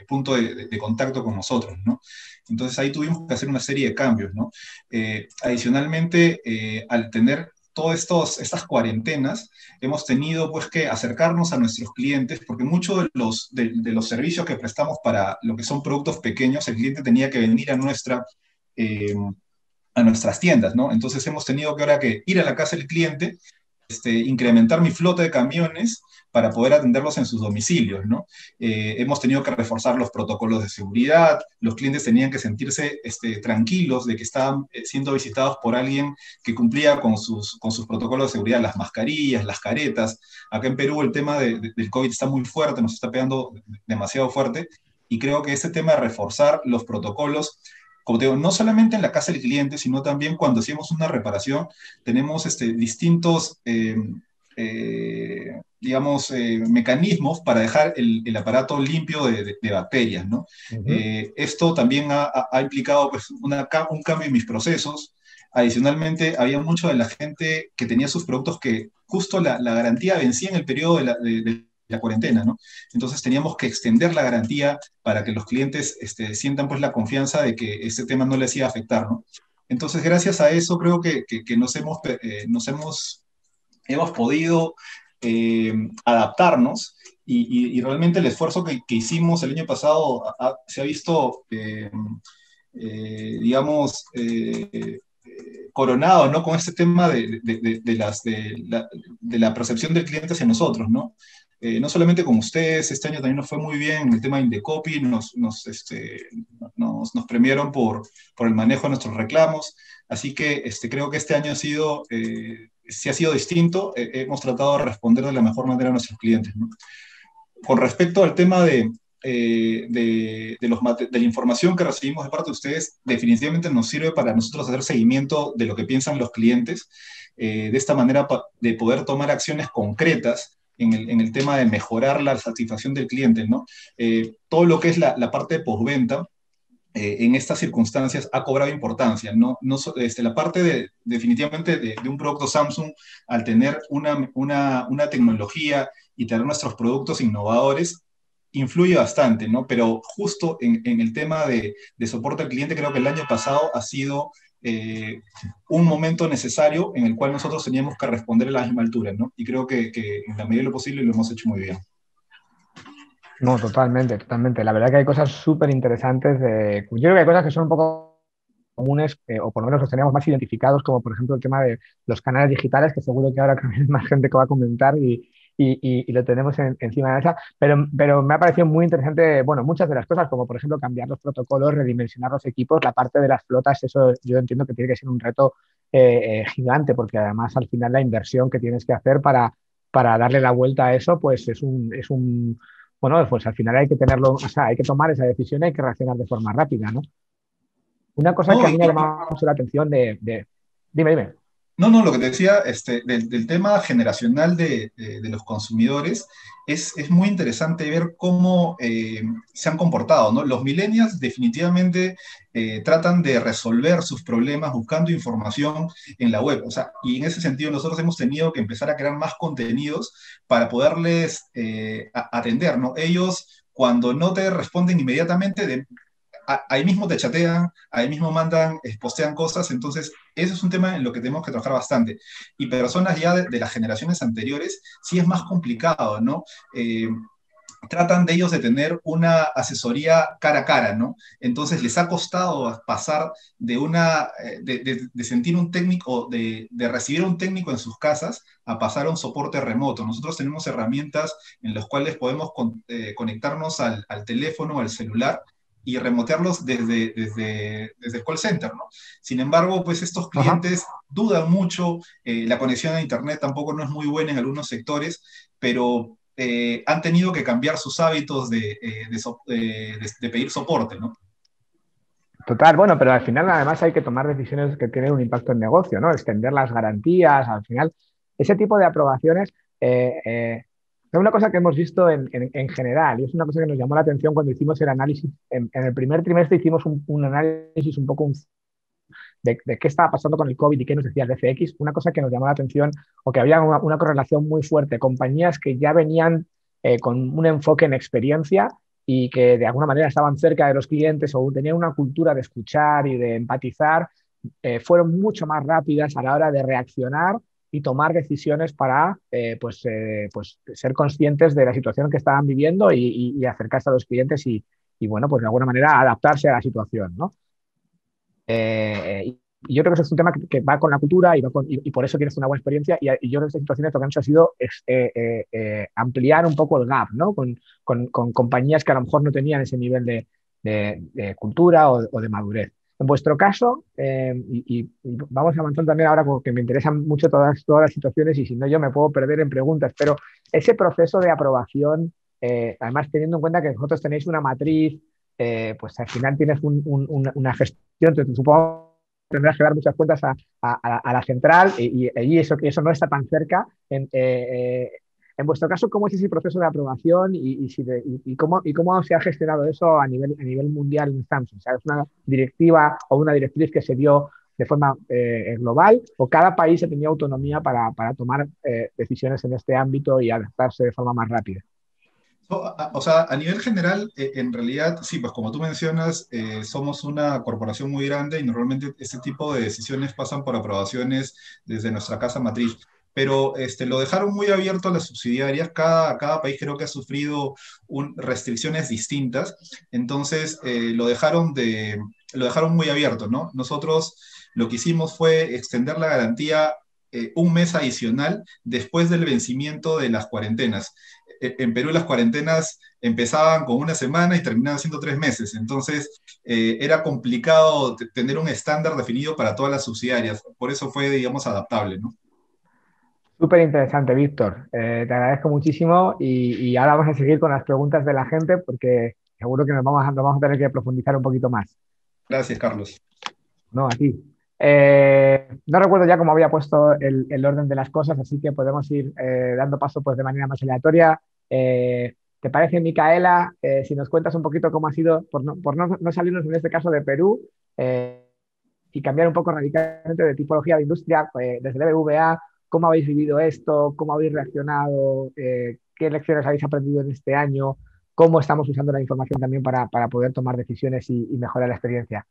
B: punto de contacto con nosotros, ¿no? Entonces ahí tuvimos que hacer una serie de cambios, ¿no? Adicionalmente, al tener todas estas cuarentenas, hemos tenido pues que acercarnos a nuestros clientes, porque muchos de los servicios que prestamos para lo que son productos pequeños, el cliente tenía que venir eh, a nuestras tiendas, ¿no? Entonces hemos tenido que ahora que ir a la casa del cliente, incrementar mi flota de camiones para poder atenderlos en sus domicilios, ¿no? Hemos tenido que reforzar los protocolos de seguridad, los clientes tenían que sentirse tranquilos de que estaban siendo visitados por alguien que cumplía con sus protocolos de seguridad, las mascarillas, las caretas. Acá en Perú el tema del COVID está muy fuerte, nos está pegando demasiado fuerte, y creo que este tema de reforzar los protocolos, como te digo, no solamente en la casa del cliente, sino también cuando hacemos una reparación, tenemos distintos, digamos, mecanismos para dejar el aparato limpio de bacterias, ¿no?
A: Uh -huh.
B: Esto también ha implicado pues, un cambio en mis procesos. Adicionalmente, había mucho de la gente que tenía sus productos que justo la garantía vencía en el periodo de la cuarentena, ¿no? Entonces teníamos que extender la garantía para que los clientes sientan pues la confianza de que este tema no les iba a afectar, ¿no? Entonces, gracias a eso, creo que hemos podido adaptarnos y realmente el esfuerzo que hicimos el año pasado se ha visto, digamos, coronado, ¿no? Con este tema de la percepción del cliente hacia nosotros, ¿no? No solamente con ustedes, este año también nos fue muy bien el tema de Indecopy, nos premiaron por el manejo de nuestros reclamos, así que creo que este año sí ha sido distinto, hemos tratado de responder de la mejor manera a nuestros clientes, ¿no? Con respecto al tema de la información que recibimos de parte de ustedes, definitivamente nos sirve para nosotros hacer seguimiento de lo que piensan los clientes, de esta manera de poder tomar acciones concretas en el tema de mejorar la satisfacción del cliente, ¿no? Todo lo que es la parte de postventa, en estas circunstancias ha cobrado importancia, ¿no? La parte definitivamente de un producto Samsung, al tener una tecnología y tener nuestros productos innovadores, influye bastante, ¿no? Pero justo en el tema de soporte al cliente, creo que el año pasado ha sido un momento necesario en el cual nosotros teníamos que responder a la misma altura, ¿no? Y creo que en la medida de lo posible lo hemos hecho muy bien.
A: No, totalmente, totalmente. La verdad que hay cosas súper interesantes. Yo creo que hay cosas que son un poco comunes, o por lo menos los teníamos más identificados, como por ejemplo el tema de los canales digitales, que seguro que ahora hay más gente que va a comentar y lo tenemos encima de la mesa. Pero me ha parecido muy interesante, bueno, muchas de las cosas, como por ejemplo cambiar los protocolos, redimensionar los equipos, la parte de las flotas, eso yo entiendo que tiene que ser un reto gigante, porque además al final la inversión que tienes que hacer para darle la vuelta a eso, pues bueno, pues al final hay que tenerlo, o sea, hay que tomar esa decisión y hay que reaccionar de forma rápida, ¿no? Una cosa que
B: No,
A: a mí me ha llamado mucho la atención Dime, dime.
B: no, no, lo que te decía, del tema generacional de los consumidores, es muy interesante ver cómo se han comportado, ¿no? Los millennials definitivamente tratan de resolver sus problemas buscando información en la web, o sea, y en ese sentido nosotros hemos tenido que empezar a crear más contenidos para poderles atender, ¿no? Ellos, cuando no te responden inmediatamente, ahí mismo te chatean, ahí mismo mandan, postean cosas, entonces eso es un tema en lo que tenemos que trabajar bastante. Y personas ya de las generaciones anteriores, sí es más complicado, ¿no? Tratan de ellos de tener una asesoría cara a cara, ¿no? Entonces les ha costado pasar de sentir un técnico, de recibir un técnico en sus casas a pasar a un soporte remoto. Nosotros tenemos herramientas en las cuales podemos conectarnos al teléfono, al celular y remotearlos desde el call center, ¿no? Sin embargo, pues estos
A: Ajá.
B: clientes dudan mucho, la conexión a Internet tampoco no es muy buena en algunos sectores, pero han tenido que cambiar sus hábitos de pedir soporte, ¿no?
A: Total, bueno, pero al final además hay que tomar decisiones que tienen un impacto en negocio, ¿no? Extender las garantías, al final, ese tipo de aprobaciones es una cosa que hemos visto en general y es una cosa que nos llamó la atención cuando hicimos el análisis. En el primer trimestre hicimos un análisis un poco de qué estaba pasando con el COVID y qué nos decía el FX. Una cosa que nos llamó la atención o que había una correlación muy fuerte, compañías que ya venían con un enfoque en experiencia y que de alguna manera estaban cerca de los clientes o tenían una cultura de escuchar y de empatizar, fueron mucho más rápidas a la hora de reaccionar y tomar decisiones para pues ser conscientes de la situación que estaban viviendo y acercarse a los clientes y, bueno, pues de alguna manera adaptarse a la situación, ¿no? Y yo creo que eso es un tema que va con la cultura y por eso tienes una buena experiencia. Y yo en estas situaciones lo que han hecho ha sido ampliar un poco el gap, ¿no? Con compañías que a lo mejor no tenían ese nivel de cultura o de madurez. En vuestro caso, y vamos avanzando también ahora porque me interesan mucho todas las situaciones y si no yo me puedo perder en preguntas, pero ese proceso de aprobación, además teniendo en cuenta que vosotros tenéis una matriz, pues al final tienes una gestión, entonces, supongo que tendrás que dar muchas cuentas a la central y eso no está tan cerca. En vuestro caso, ¿cómo es ese proceso de aprobación cómo se ha gestionado eso a nivel mundial en Samsung? O sea, ¿es una directiva o una directriz que se dio de forma global o cada país tenía autonomía para tomar decisiones en este ámbito y adaptarse de forma más rápida?
B: O sea, a nivel general, en realidad, sí, pues como tú mencionas, somos una corporación muy grande y normalmente este tipo de decisiones pasan por aprobaciones desde nuestra casa matriz. pero lo dejaron muy abierto a las subsidiarias. Cada país creo que ha sufrido restricciones distintas, entonces lo dejaron muy abierto, ¿no? Nosotros lo que hicimos fue extender la garantía un mes adicional después del vencimiento de las cuarentenas. En Perú las cuarentenas empezaban con una semana y terminaban siendo 3 meses, entonces era complicado tener un estándar definido para todas las subsidiarias, por eso fue, digamos, adaptable, ¿no?
A: Súper interesante, Víctor. Te agradezco muchísimo y ahora vamos a seguir con las preguntas de la gente porque seguro que nos vamos a tener que profundizar un poquito más.
B: Gracias, Carlos.
A: No, a ti. No recuerdo ya cómo había puesto el orden de las cosas, así que podemos ir dando paso pues, de manera más aleatoria. ¿Te parece, Micaela, si nos cuentas un poquito cómo ha sido, no salirnos en este caso de Perú y cambiar un poco radicalmente de tipología de industria, desde el BBVA, cómo habéis vivido esto, cómo habéis reaccionado, qué lecciones habéis aprendido en este año, cómo estamos usando la información también para poder tomar decisiones y mejorar la experiencia?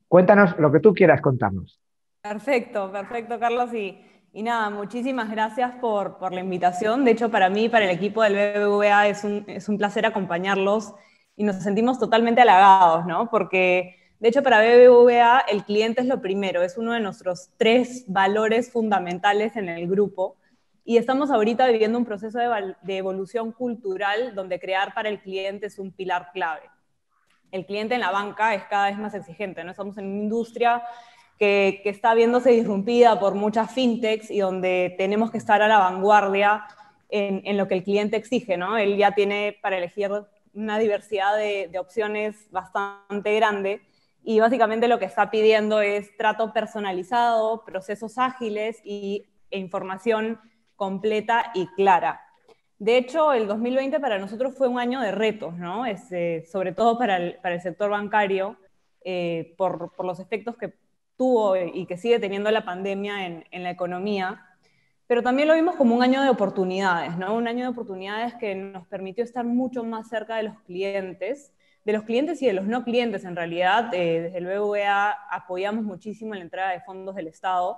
A: Cuéntanos lo que tú quieras contarnos.
C: Perfecto, perfecto, Carlos. Y nada, muchísimas gracias por la invitación. De hecho, para mí, para el equipo del BBVA, es un placer acompañarlos y nos sentimos totalmente halagados, ¿no? Porque, de hecho, para BBVA el cliente es lo primero, es uno de nuestros 3 valores fundamentales en el grupo. Y estamos ahorita viviendo un proceso de evolución cultural donde crear para el cliente es un pilar clave. El cliente en la banca es cada vez más exigente, ¿no? Estamos en una industria que está viéndose disrumpida por muchas fintechs y donde tenemos que estar a la vanguardia en lo que el cliente exige, ¿no? Él ya tiene para elegir una diversidad de opciones bastante grande y básicamente lo que está pidiendo es trato personalizado, procesos ágiles e información completa y clara. De hecho, el 2020 para nosotros fue un año de retos, ¿no? Sobre todo para el sector bancario, por los efectos que tuvo y que sigue teniendo la pandemia en la economía, pero también lo vimos como un año de oportunidades, ¿no? Un año de oportunidades que nos permitió estar mucho más cerca de los clientes y de los no clientes en realidad. Desde el BBVA apoyamos muchísimo en la entrada de fondos del Estado,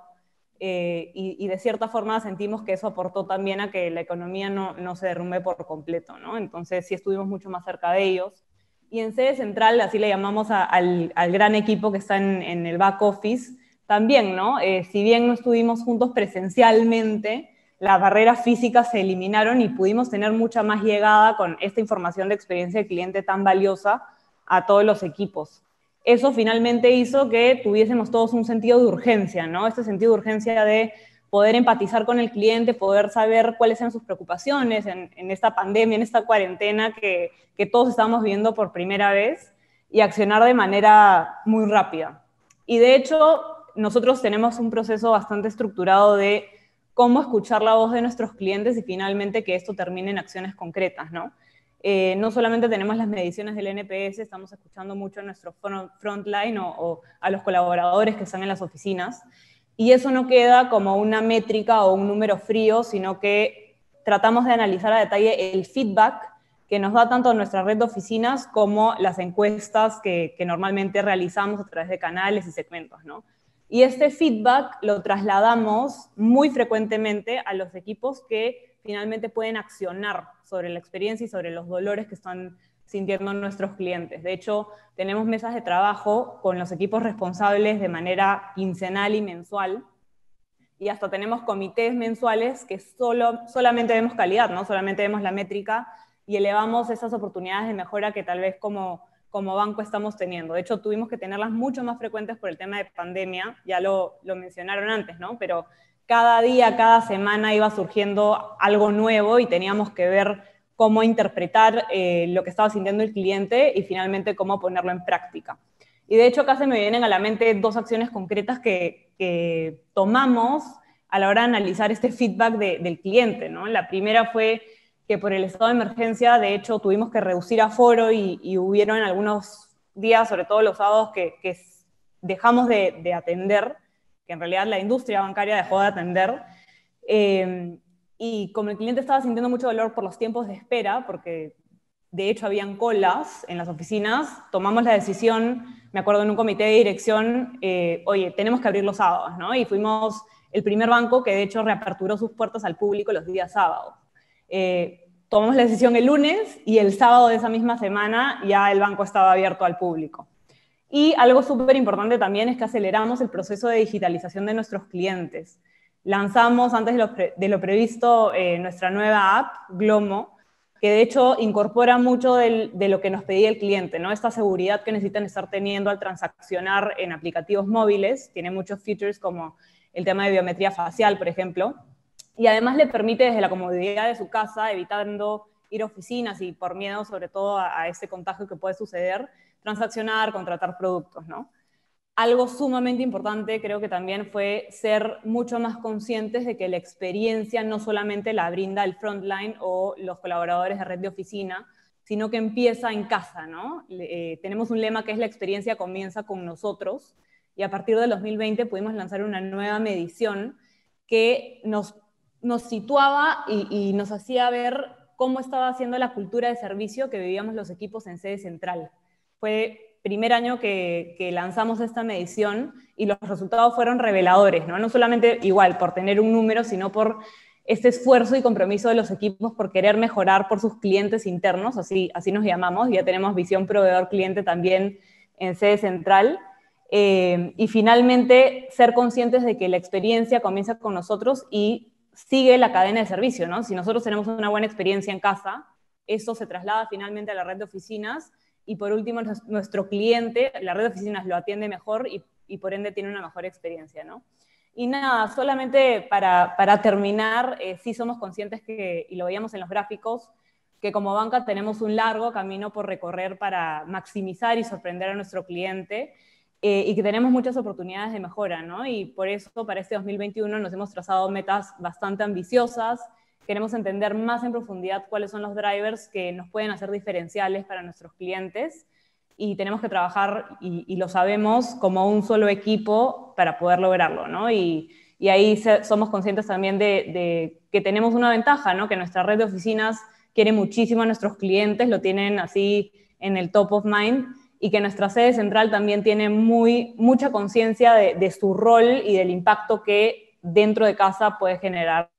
C: y de cierta forma sentimos que eso aportó también a que la economía no se derrumbe por completo, ¿no? Entonces sí estuvimos mucho más cerca de ellos. Y en sede central, así le llamamos al gran equipo que está en el back office, también, ¿no? Si bien no estuvimos juntos presencialmente, las barreras físicas se eliminaron y pudimos tener mucha más llegada con esta información de experiencia del cliente tan valiosa a todos los equipos. Eso finalmente hizo que tuviésemos todos un sentido de urgencia, ¿no? Este sentido de urgencia de poder empatizar con el cliente, poder saber cuáles eran sus preocupaciones en esta pandemia, en esta cuarentena que todos estamos viviendo por primera vez, y accionar de manera muy rápida. Y de hecho, nosotros tenemos un proceso bastante estructurado de cómo escuchar la voz de nuestros clientes y finalmente que esto termine en acciones concretas, ¿no? No solamente tenemos las mediciones del NPS, estamos escuchando mucho a nuestro frontline o a los colaboradores que están en las oficinas, y eso no queda como una métrica o un número frío, sino que tratamos de analizar a detalle el feedback que nos da tanto nuestra red de oficinas como las encuestas que normalmente realizamos a través de canales y segmentos, ¿no? Y este feedback lo trasladamos muy frecuentemente a los equipos que finalmente pueden accionar sobre la experiencia y sobre los dolores que están sintiendo nuestros clientes. De hecho, tenemos mesas de trabajo con los equipos responsables de manera quincenal y mensual, y hasta tenemos comités mensuales que solamente vemos calidad, ¿no? Solamente vemos la métrica y elevamos esas oportunidades de mejora que tal vez como banco estamos teniendo. De hecho, tuvimos que tenerlas mucho más frecuentes por el tema de pandemia, ya lo mencionaron antes, ¿no? Pero cada día, cada semana iba surgiendo algo nuevo y teníamos que ver cómo interpretar lo que estaba sintiendo el cliente y finalmente cómo ponerlo en práctica. Y de hecho acá se me vienen a la mente 2 acciones concretas que tomamos a la hora de analizar este feedback del cliente, ¿no? La primera fue que por el estado de emergencia, de hecho, tuvimos que reducir aforo y hubieron algunos días, sobre todo los sábados, que dejamos de atender, que en realidad la industria bancaria dejó de atender, y como el cliente estaba sintiendo mucho dolor por los tiempos de espera, porque de hecho habían colas en las oficinas, tomamos la decisión, me acuerdo en un comité de dirección, oye, tenemos que abrir los sábados, ¿no? Y fuimos el primer banco que de hecho reaperturó sus puertas al público los días sábados. Tomamos la decisión el lunes y el sábado de esa misma semana ya el banco estaba abierto al público. Y algo súper importante también es que aceleramos el proceso de digitalización de nuestros clientes. Lanzamos antes de lo previsto nuestra nueva app, Glomo, que de hecho incorpora mucho de lo que nos pedía el cliente, ¿no? Esta seguridad que necesitan estar teniendo al transaccionar en aplicativos móviles. Tiene muchos features como el tema de biometría facial, por ejemplo. Y además le permite desde la comodidad de su casa, evitando ir a oficinas y por miedo sobre todo a ese contagio que puede suceder, transaccionar, contratar productos, ¿no? Algo sumamente importante creo que también fue ser mucho más conscientes de que la experiencia no solamente la brinda el frontline o los colaboradores de red de oficina, sino que empieza en casa, ¿no? Tenemos un lema que es la experiencia comienza con nosotros, y a partir del 2020 pudimos lanzar una nueva medición que nos situaba y nos hacía ver cómo estaba siendo la cultura de servicio que vivíamos los equipos en sede central. Fue primer año que lanzamos esta medición y los resultados fueron reveladores, ¿no? No solamente igual por tener un número, sino por este esfuerzo y compromiso de los equipos por querer mejorar por sus clientes internos, así nos llamamos, ya tenemos visión proveedor-cliente también en sede central. Y finalmente ser conscientes de que la experiencia comienza con nosotros y sigue la cadena de servicio, ¿no? Si nosotros tenemos una buena experiencia en casa, eso se traslada finalmente a la red de oficinas y por último nuestro cliente, la red de oficinas lo atiende mejor y por ende tiene una mejor experiencia, ¿no? Y nada, solamente para terminar, sí somos conscientes que, y lo veíamos en los gráficos, que como banca tenemos un largo camino por recorrer para maximizar y sorprender a nuestro cliente, y que tenemos muchas oportunidades de mejora, ¿no? Y por eso para este 2021 nos hemos trazado metas bastante ambiciosas. Queremos entender más en profundidad cuáles son los drivers que nos pueden hacer diferenciales para nuestros clientes y tenemos que trabajar, y lo sabemos, como un solo equipo para poder lograrlo, ¿no? Y ahí somos conscientes también de que tenemos una ventaja, ¿no? Que nuestra red de oficinas quiere muchísimo a nuestros clientes, lo tienen así en el top of mind, y que nuestra sede central también tiene mucha conciencia de su rol y del impacto que dentro de casa puede generar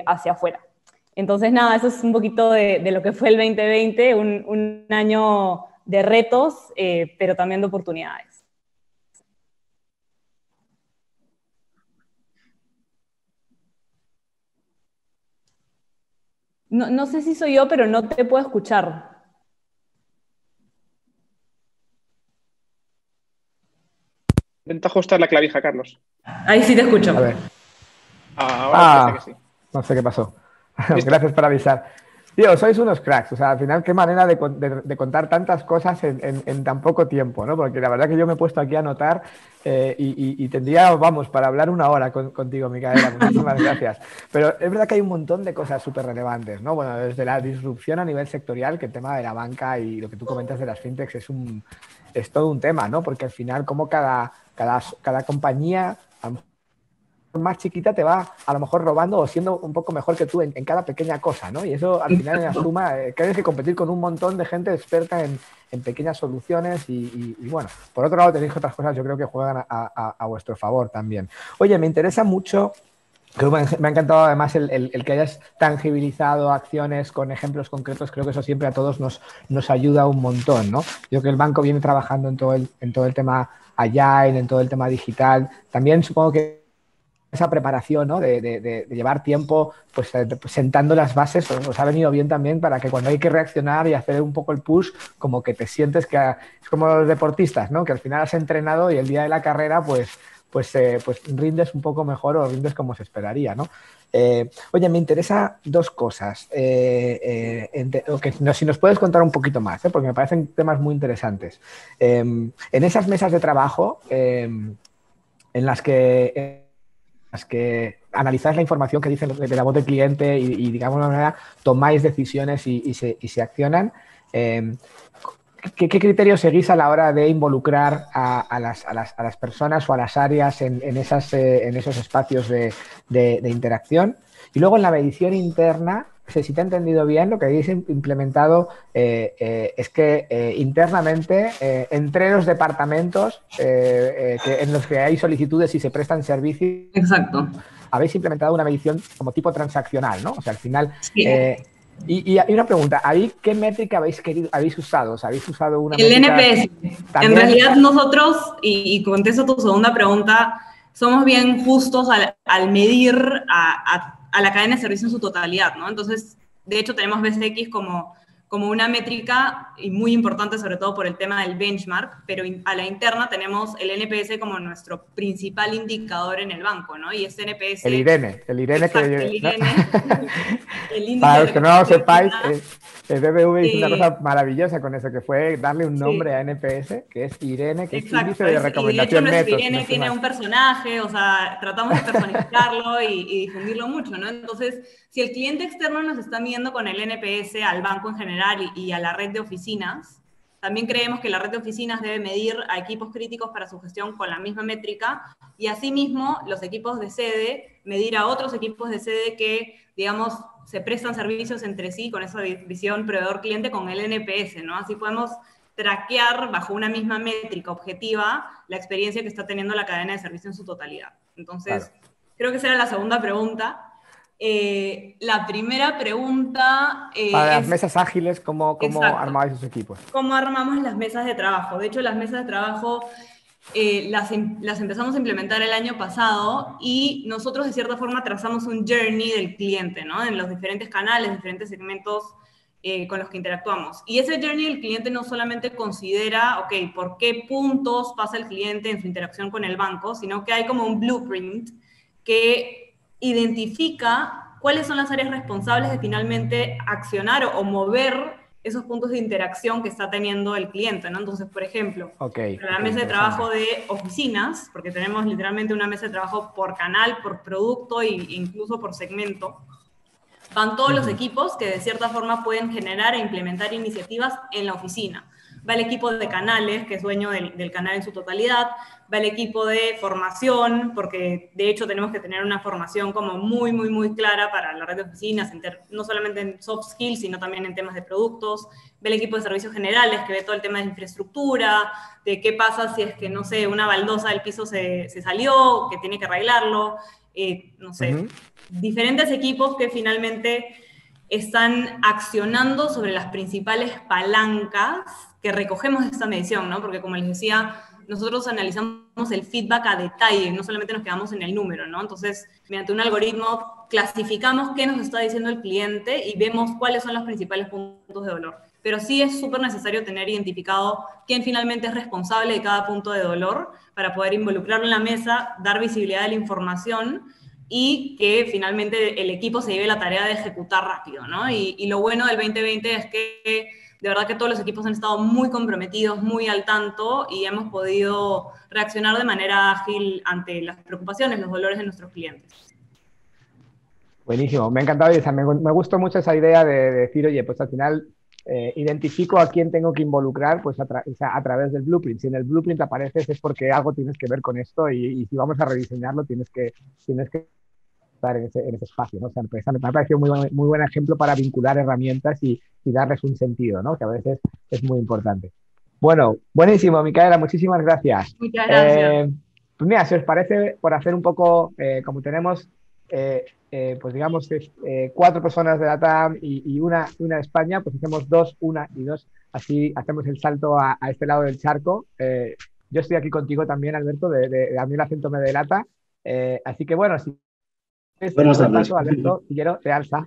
C: hacia afuera. Entonces, nada, eso es un poquito de lo que fue el 2020, un año de retos, pero también de oportunidades. No sé si soy yo, pero no te puedo escuchar.
D: Intenta ajustar la clavija, Carlos.
C: Ahí sí te escucho.
A: A ver.
D: Ahora parece que sí.
A: No sé qué pasó. Gracias por avisar. Tío, sois unos cracks. O sea, al final, qué manera de contar tantas cosas en tan poco tiempo, ¿no? Porque la verdad que yo me he puesto aquí a anotar y tendría, vamos, para hablar una hora contigo, Micaela. Muchísimas gracias. Pero es verdad que hay un montón de cosas súper relevantes, ¿no? Bueno, desde la disrupción a nivel sectorial, que el tema de la banca y lo que tú comentas de las fintechs es todo un tema, ¿no? Porque al final, como cada compañía más chiquita te va a lo mejor robando o siendo un poco mejor que tú en cada pequeña cosa, ¿no? Y eso al final en la suma tienes que competir con un montón de gente experta en pequeñas soluciones y bueno, por otro lado tenéis otras cosas yo creo que juegan a vuestro favor también. Oye, me interesa mucho, creo que me ha encantado además el que hayas tangibilizado acciones con ejemplos concretos. Creo que eso siempre a todos nos ayuda un montón, ¿no? Yo creo que el banco viene trabajando en todo el tema agile, en todo el tema digital. También supongo que esa preparación, ¿no? de llevar tiempo pues sentando las bases os ha venido bien también para que cuando hay que reaccionar y hacer un poco el push, como que te sientes que es como los deportistas, ¿no? Que al final has entrenado y el día de la carrera pues rindes un poco mejor o rindes como se esperaría, ¿no? Oye, me interesa dos cosas, si nos puedes contar un poquito más, porque me parecen temas muy interesantes. En esas mesas de trabajo en las que analizáis la información que dicen de la voz del cliente y digamos de alguna manera tomáis decisiones y se accionan, ¿qué criterios seguís a la hora de involucrar a las personas o a las áreas en esos espacios de interacción? Y luego en la medición interna, sé si te he entendido bien, lo que habéis implementado es que internamente, entre los departamentos en los que hay solicitudes y se prestan servicios,
C: Exacto.
A: habéis implementado una medición como tipo transaccional, ¿no? O sea, al final...
C: Sí.
A: Y una pregunta, ¿ahí qué métrica habéis usado? O sea, ¿habéis usado una
C: El
A: métrica
C: NPS.
A: también?
C: En realidad nosotros, y contesto tu segunda pregunta, somos bien justos al medir a la cadena de servicio en su totalidad, ¿no? Entonces, de hecho, tenemos BCX como una métrica y muy importante, sobre todo por el tema del benchmark, pero a la interna tenemos el NPS como nuestro principal indicador en el banco, ¿no? Y ese NPS...
A: El IRENE.
C: Exacto,
A: que...
C: el IRENE. El índice
A: Para los que no lo sepáis,
C: recompensa.
A: el BBV hizo una cosa maravillosa con eso, que fue darle un nombre
C: Sí.
A: a NPS, que es IRENE, que
C: Exacto,
A: es índice de recomendación
C: y de hecho
A: neto.
C: nuestro
A: Si no
C: Irene
A: estoy
C: tiene
A: mal.
C: un personaje, o sea, tratamos de personificarlo y difundirlo mucho, ¿no? Entonces, si el cliente externo nos está viendo con el NPS al banco en general y a la red de oficinas, también creemos que la red de oficinas debe medir a equipos críticos para su gestión con la misma métrica y asimismo los equipos de sede medir a otros equipos de sede que, digamos, se prestan servicios entre sí con esa visión proveedor-cliente con el NPS, ¿no? Así podemos traquear bajo una misma métrica objetiva la experiencia que está teniendo la cadena de servicio en su totalidad. Entonces, claro, creo que esa era la segunda pregunta. La primera pregunta
A: para las mesas ágiles, ¿cómo armabais esos equipos?
C: ¿Cómo armamos las mesas de trabajo? De hecho, las mesas de trabajo las empezamos a implementar el año pasado y nosotros de cierta forma trazamos un journey del cliente, ¿no? En los diferentes canales, diferentes segmentos con los que interactuamos. Y ese journey del cliente no solamente considera, ok, por qué puntos pasa el cliente en su interacción con el banco, sino que hay como un blueprint que identifica cuáles son las áreas responsables de finalmente accionar o mover esos puntos de interacción que está teniendo el cliente, ¿no? Entonces, por ejemplo, para la mesa de trabajo de oficinas, porque tenemos literalmente una mesa de trabajo por canal, por producto e incluso por segmento, van todos los equipos que de cierta forma pueden generar e implementar iniciativas en la oficina. Va el equipo de canales, que es dueño del canal en su totalidad, va el equipo de formación, porque de hecho tenemos que tener una formación como muy, muy, muy clara para la red de oficinas, no solamente en soft skills, sino también en temas de productos. Va el equipo de servicios generales, que ve todo el tema de infraestructura, de qué pasa si es que, no sé, una baldosa del piso se salió, que tiene que arreglarlo, no sé, diferentes equipos que finalmente están accionando sobre las principales palancas que recogemos de esta medición, ¿no? Porque como les decía, nosotros analizamos el feedback a detalle, no solamente nos quedamos en el número, ¿no? Entonces, mediante un algoritmo, clasificamos qué nos está diciendo el cliente y vemos cuáles son los principales puntos de dolor. Pero sí es súper necesario tener identificado quién finalmente es responsable de cada punto de dolor para poder involucrarlo en la mesa, dar visibilidad a la información y que finalmente el equipo se lleve la tarea de ejecutar rápido, ¿no? Y lo bueno del 2020 es que de verdad que todos los equipos han estado muy comprometidos, muy al tanto y hemos podido reaccionar de manera ágil ante las preocupaciones, los dolores de nuestros clientes.
A: Buenísimo, me ha encantado y me gustó mucho esa idea de decir, oye, pues al final identifico a quién tengo que involucrar pues a través del blueprint. Si en el blueprint apareces es porque algo tienes que ver con esto y si vamos a rediseñarlo tienes que estar en ese espacio, ¿no? O sea, me ha parecido muy buen ejemplo para vincular herramientas y darles un sentido, ¿no? Que a veces es muy importante. Bueno, buenísimo, Micaela, muchísimas gracias.
C: Muchas gracias.
A: Pues mira, si os parece, por hacer un poco, como tenemos, pues digamos, 4 personas de la TAM y una de España, pues hacemos 2, 1 y 2, así hacemos el salto a este lado del charco. Yo estoy aquí contigo también, Alberto, a mí el acento me delata, así que bueno, si
E: buenas tardes.
A: Alberto Figuero de Alsa.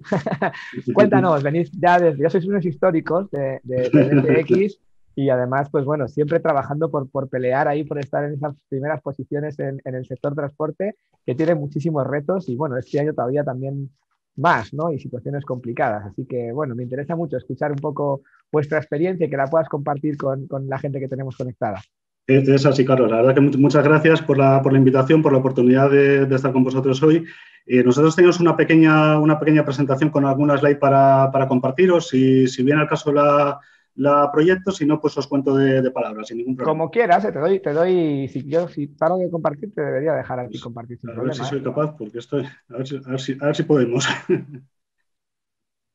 A: Cuéntanos, venís ya sois unos históricos de BCX y además, pues bueno, siempre trabajando por pelear ahí, por estar en esas primeras posiciones en el sector transporte, que tiene muchísimos retos y bueno, este año todavía también más, ¿no? Y situaciones complicadas. Así que bueno, me interesa mucho escuchar un poco vuestra experiencia y que la puedas compartir con la gente que tenemos conectada.
E: Es así, Carlos. La verdad que muchas gracias por la invitación, por la oportunidad de estar con vosotros hoy. Nosotros tenemos una pequeña presentación con alguna slide para compartiros. Si viene al caso la proyecto, si no, pues os cuento de palabras, sin ningún problema.
A: Como quieras, te doy si paro de compartir, te debería dejar aquí compartir sin problema.
E: A ver si soy capaz, porque estoy... A ver si podemos.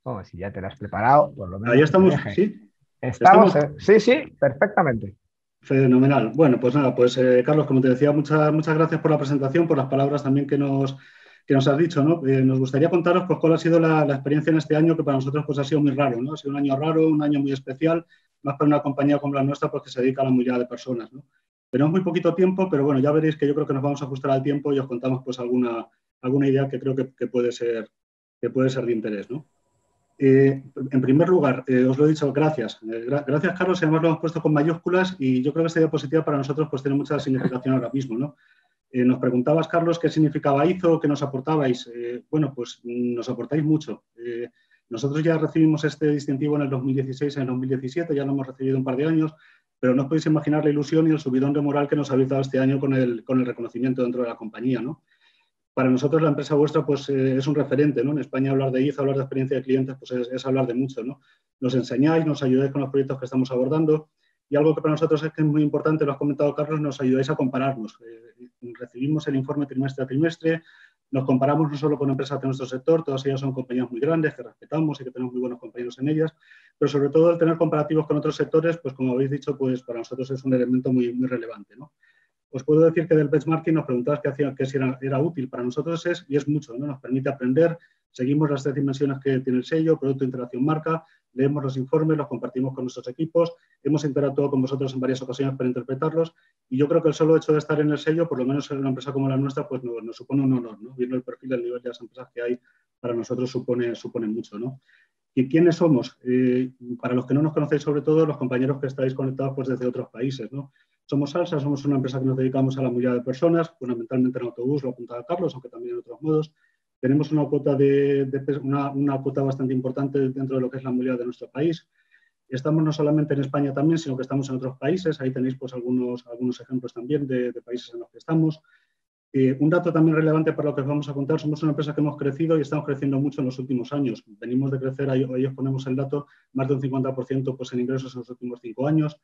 A: Oh, si ya te lo has preparado, por lo menos.
E: Ahí estamos, ¿sí?
A: Estamos. Sí, sí, perfectamente.
E: Fenomenal. Bueno, pues nada, pues Carlos, como te decía, muchas gracias por la presentación, por las palabras también que nos has dicho, ¿no? Nos gustaría contaros pues, cuál ha sido la experiencia en este año, que para nosotros pues, ha sido muy raro, ¿no? Ha sido un año raro, un año muy especial, más para una compañía como la nuestra, pues, que se dedica a la movilidad de personas, ¿no? Tenemos muy poquito tiempo, pero bueno, ya veréis que yo creo que nos vamos a ajustar al tiempo y os contamos pues, alguna idea que creo que puede ser de interés, ¿no? En primer lugar, os lo he dicho, gracias. Gracias, Carlos, además lo hemos puesto con mayúsculas y yo creo que esta diapositiva para nosotros pues, tiene mucha significación ahora mismo, ¿no? Nos preguntabas, Carlos, qué significaba IZO, qué nos aportabais. Bueno, pues nos aportáis mucho. Nosotros ya recibimos este distintivo en el 2016, en el 2017, ya lo hemos recibido un par de años, pero no os podéis imaginar la ilusión y el subidón de moral que nos habéis dado este año con el reconocimiento dentro de la compañía, ¿no? Para nosotros la empresa vuestra pues, es un referente, ¿no? En España hablar de IZO, hablar de experiencia de clientes, pues es hablar de mucho, ¿no? Nos enseñáis, nos ayudáis con los proyectos que estamos abordando y algo que para nosotros es que es muy importante, lo has comentado Carlos, nos ayudáis a compararnos. Recibimos el informe trimestre a trimestre, nos comparamos no solo con empresas de nuestro sector, todas ellas son compañías muy grandes que respetamos y que tenemos muy buenos compañeros en ellas, pero sobre todo el tener comparativos con otros sectores, pues como habéis dicho, pues para nosotros es un elemento muy, muy relevante, ¿no? Os puedo decir que del benchmarking nos preguntabas que si era útil. Para nosotros es mucho, ¿no? Nos permite aprender, seguimos las 3 dimensiones que tiene el sello, producto, interacción, marca, leemos los informes, los compartimos con nuestros equipos, hemos interactuado con vosotros en varias ocasiones para interpretarlos y yo creo que el solo hecho de estar en el sello, por lo menos en una empresa como la nuestra, pues nos supone un honor, ¿no? Viendo el perfil, el nivel de las empresas que hay, para nosotros supone mucho, ¿no? ¿Y quiénes somos? Para los que no nos conocéis, sobre todo, los compañeros que estáis conectados pues, desde otros países, ¿no? Somos Salsa, somos una empresa que nos dedicamos a la movilidad de personas, fundamentalmente en autobús, lo apuntaba Carlos, aunque también en otros modos. Tenemos una cuota, una cuota bastante importante dentro de lo que es la movilidad de nuestro país. Estamos no solamente en España también, sino que estamos en otros países. Ahí tenéis pues, algunos ejemplos también de países en los que estamos. Un dato también relevante para lo que os vamos a contar, somos una empresa que hemos crecido y estamos creciendo mucho en los últimos años. Venimos de crecer, ahí os ponemos el dato, más de un 50% pues, en ingresos en los últimos 5 años.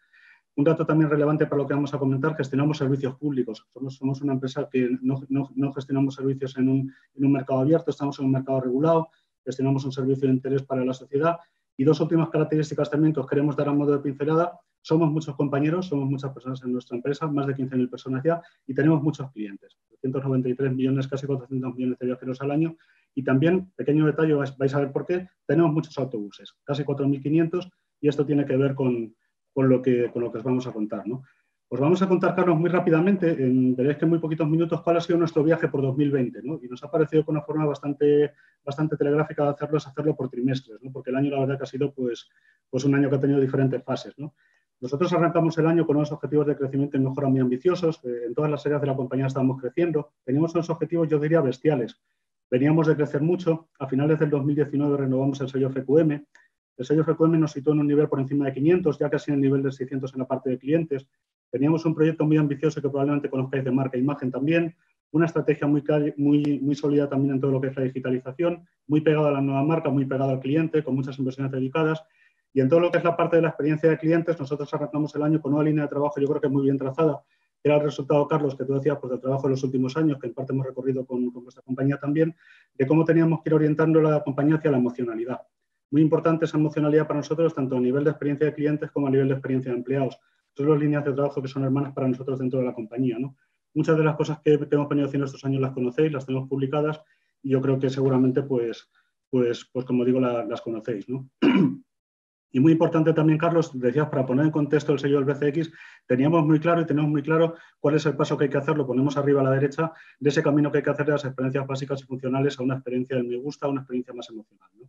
E: Un dato también relevante para lo que vamos a comentar, gestionamos servicios públicos. Somos una empresa que no gestionamos servicios en un mercado abierto, estamos en un mercado regulado, gestionamos un servicio de interés para la sociedad. Y 2 últimas características también que os queremos dar a modo de pincelada. Somos muchos compañeros, somos muchas personas en nuestra empresa, más de 15.000 personas ya, y tenemos muchos clientes. 393 millones, casi 400 millones de viajeros al año. Y también, pequeño detalle, vais a ver por qué, tenemos muchos autobuses, casi 4.500, y esto tiene que ver con lo que os vamos a contar, ¿no? Os vamos a contar, Carlos, muy rápidamente, veréis que en muy poquitos minutos, cuál ha sido nuestro viaje por 2020, ¿no? Y nos ha parecido con una forma bastante telegráfica de hacerlo, es hacerlo por trimestres, ¿no? Porque el año, la verdad, que ha sido pues un año que ha tenido diferentes fases, ¿no? Nosotros arrancamos el año con unos objetivos de crecimiento y mejora muy ambiciosos. En todas las áreas de la compañía estábamos creciendo. Teníamos unos objetivos, yo diría, bestiales. Veníamos de crecer mucho. A finales del 2019 renovamos el sello FQM. El sello FQM nos situó en un nivel por encima de 500, ya casi en el nivel de 600 en la parte de clientes. Teníamos un proyecto muy ambicioso que probablemente conozcáis de marca e imagen también. Una estrategia muy sólida también en todo lo que es la digitalización, muy pegada a la nueva marca, muy pegada al cliente, con muchas inversiones dedicadas. Y en todo lo que es la parte de la experiencia de clientes, nosotros arrancamos el año con una línea de trabajo, yo creo que muy bien trazada. Era el resultado, Carlos, que tú decías, pues, del trabajo de los últimos años, que en parte hemos recorrido con vuestra compañía también, de cómo teníamos que ir orientando la compañía hacia la emocionalidad. Muy importante esa emocionalidad para nosotros, tanto a nivel de experiencia de clientes como a nivel de experiencia de empleados. Son las líneas de trabajo que son hermanas para nosotros dentro de la compañía, ¿no? Muchas de las cosas que hemos venido haciendo estos años las conocéis, las tenemos publicadas y yo creo que seguramente, pues como digo, las conocéis, ¿no? Y muy importante también, Carlos, decías, para poner en contexto el sello del BCX, teníamos muy claro y tenemos muy claro cuál es el paso que hay que hacer, lo ponemos arriba a la derecha, de ese camino que hay que hacer de las experiencias básicas y funcionales a una experiencia de me gusta, a una experiencia más emocional, ¿no?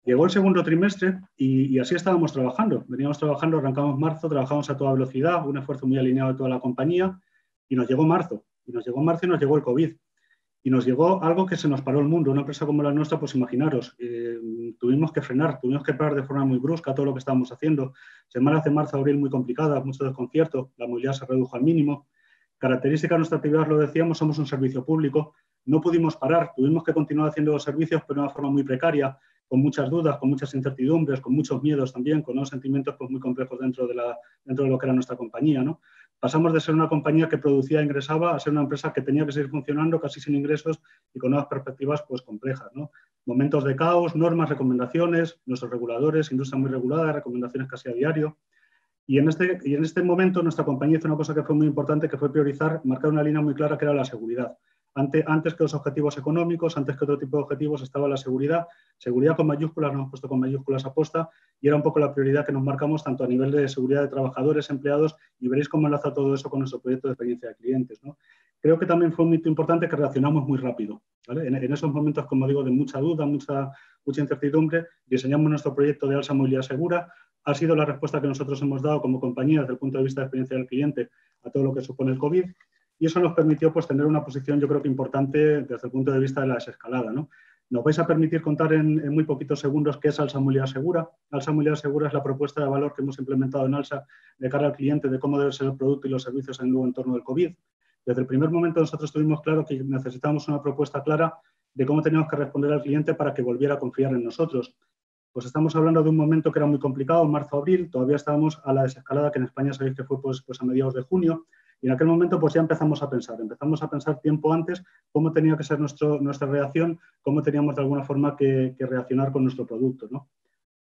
E: Llegó el segundo trimestre y así estábamos trabajando. Veníamos trabajando, arrancamos marzo, trabajamos a toda velocidad, un esfuerzo muy alineado de toda la compañía y nos llegó marzo. Y nos llegó el COVID. Y nos llegó algo que se nos paró el mundo. Una empresa como la nuestra, pues imaginaros, tuvimos que frenar, tuvimos que parar de forma muy brusca todo lo que estábamos haciendo. Semanas de marzo a abril muy complicadas, mucho desconcierto, la movilidad se redujo al mínimo. Característica de nuestra actividad, lo decíamos, somos un servicio público. No pudimos parar, tuvimos que continuar haciendo los servicios, pero de una forma muy precaria, con muchas dudas, con muchas incertidumbres, con muchos miedos también, con unos sentimientos pues, muy complejos dentro de lo que era nuestra compañía, ¿no? pasamos de ser una compañía que producía e ingresaba a ser una empresa que tenía que seguir funcionando casi sin ingresos y con nuevas perspectivas pues complejas, ¿no? Momentos de caos, normas, recomendaciones, nuestros reguladores, industria muy regulada, recomendaciones casi a diario. Y en este momento nuestra compañía hizo una cosa que fue muy importante, que fue priorizar, marcar una línea muy clara que era la seguridad. Antes que los objetivos económicos, antes que otro tipo de objetivos, estaba la seguridad. Seguridad con mayúsculas, nos hemos puesto con mayúsculas aposta, y era un poco la prioridad que nos marcamos tanto a nivel de seguridad de trabajadores, empleados, y veréis cómo enlaza todo eso con nuestro proyecto de experiencia de clientes, ¿no? Creo que también fue un hito importante que reaccionamos muy rápido, ¿vale? En esos momentos, como digo, de mucha duda, mucha incertidumbre, diseñamos nuestro proyecto de Alsa Movilidad Segura. Ha sido la respuesta que nosotros hemos dado como compañía desde el punto de vista de experiencia del cliente a todo lo que supone el COVID. Y eso nos permitió pues, tener una posición, yo creo que importante desde el punto de vista de la desescalada, ¿no? Nos vais a permitir contar en muy poquitos segundos qué es Alsa Movilidad Segura. Alsa Movilidad Segura es la propuesta de valor que hemos implementado en Alsa de cara al cliente de cómo debe ser el producto y los servicios en el nuevo entorno del COVID. Desde el primer momento nosotros tuvimos claro que necesitábamos una propuesta clara de cómo teníamos que responder al cliente para que volviera a confiar en nosotros. Pues estamos hablando de un momento que era muy complicado, marzo-abril, todavía estábamos a la desescalada que en España sabéis que fue pues a mediados de junio. Y en aquel momento pues ya empezamos a pensar tiempo antes cómo tenía que ser nuestra reacción, cómo teníamos de alguna forma que reaccionar con nuestro producto, ¿no?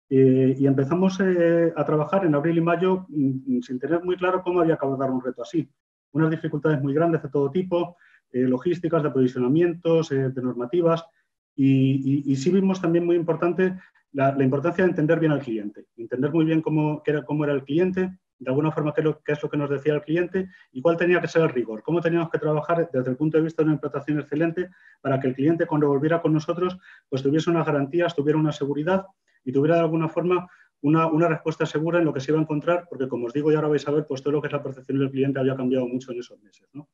E: Y empezamos a trabajar en abril y mayo sin tener muy claro cómo había que abordar un reto así. Unas dificultades muy grandes de todo tipo, logísticas, de aprovisionamientos, de normativas, y sí vimos también muy importante la importancia de entender bien al cliente, entender muy bien cómo era el cliente, de alguna forma qué es lo que nos decía el cliente y cuál tenía que ser el rigor, cómo teníamos que trabajar desde el punto de vista de una implantación excelente para que el cliente cuando volviera con nosotros pues tuviese unas garantías, tuviera una seguridad y tuviera de alguna forma una respuesta segura en lo que se iba a encontrar, porque como os digo y ahora vais a ver, pues todo lo que es la percepción del cliente había cambiado mucho en esos meses, ¿no?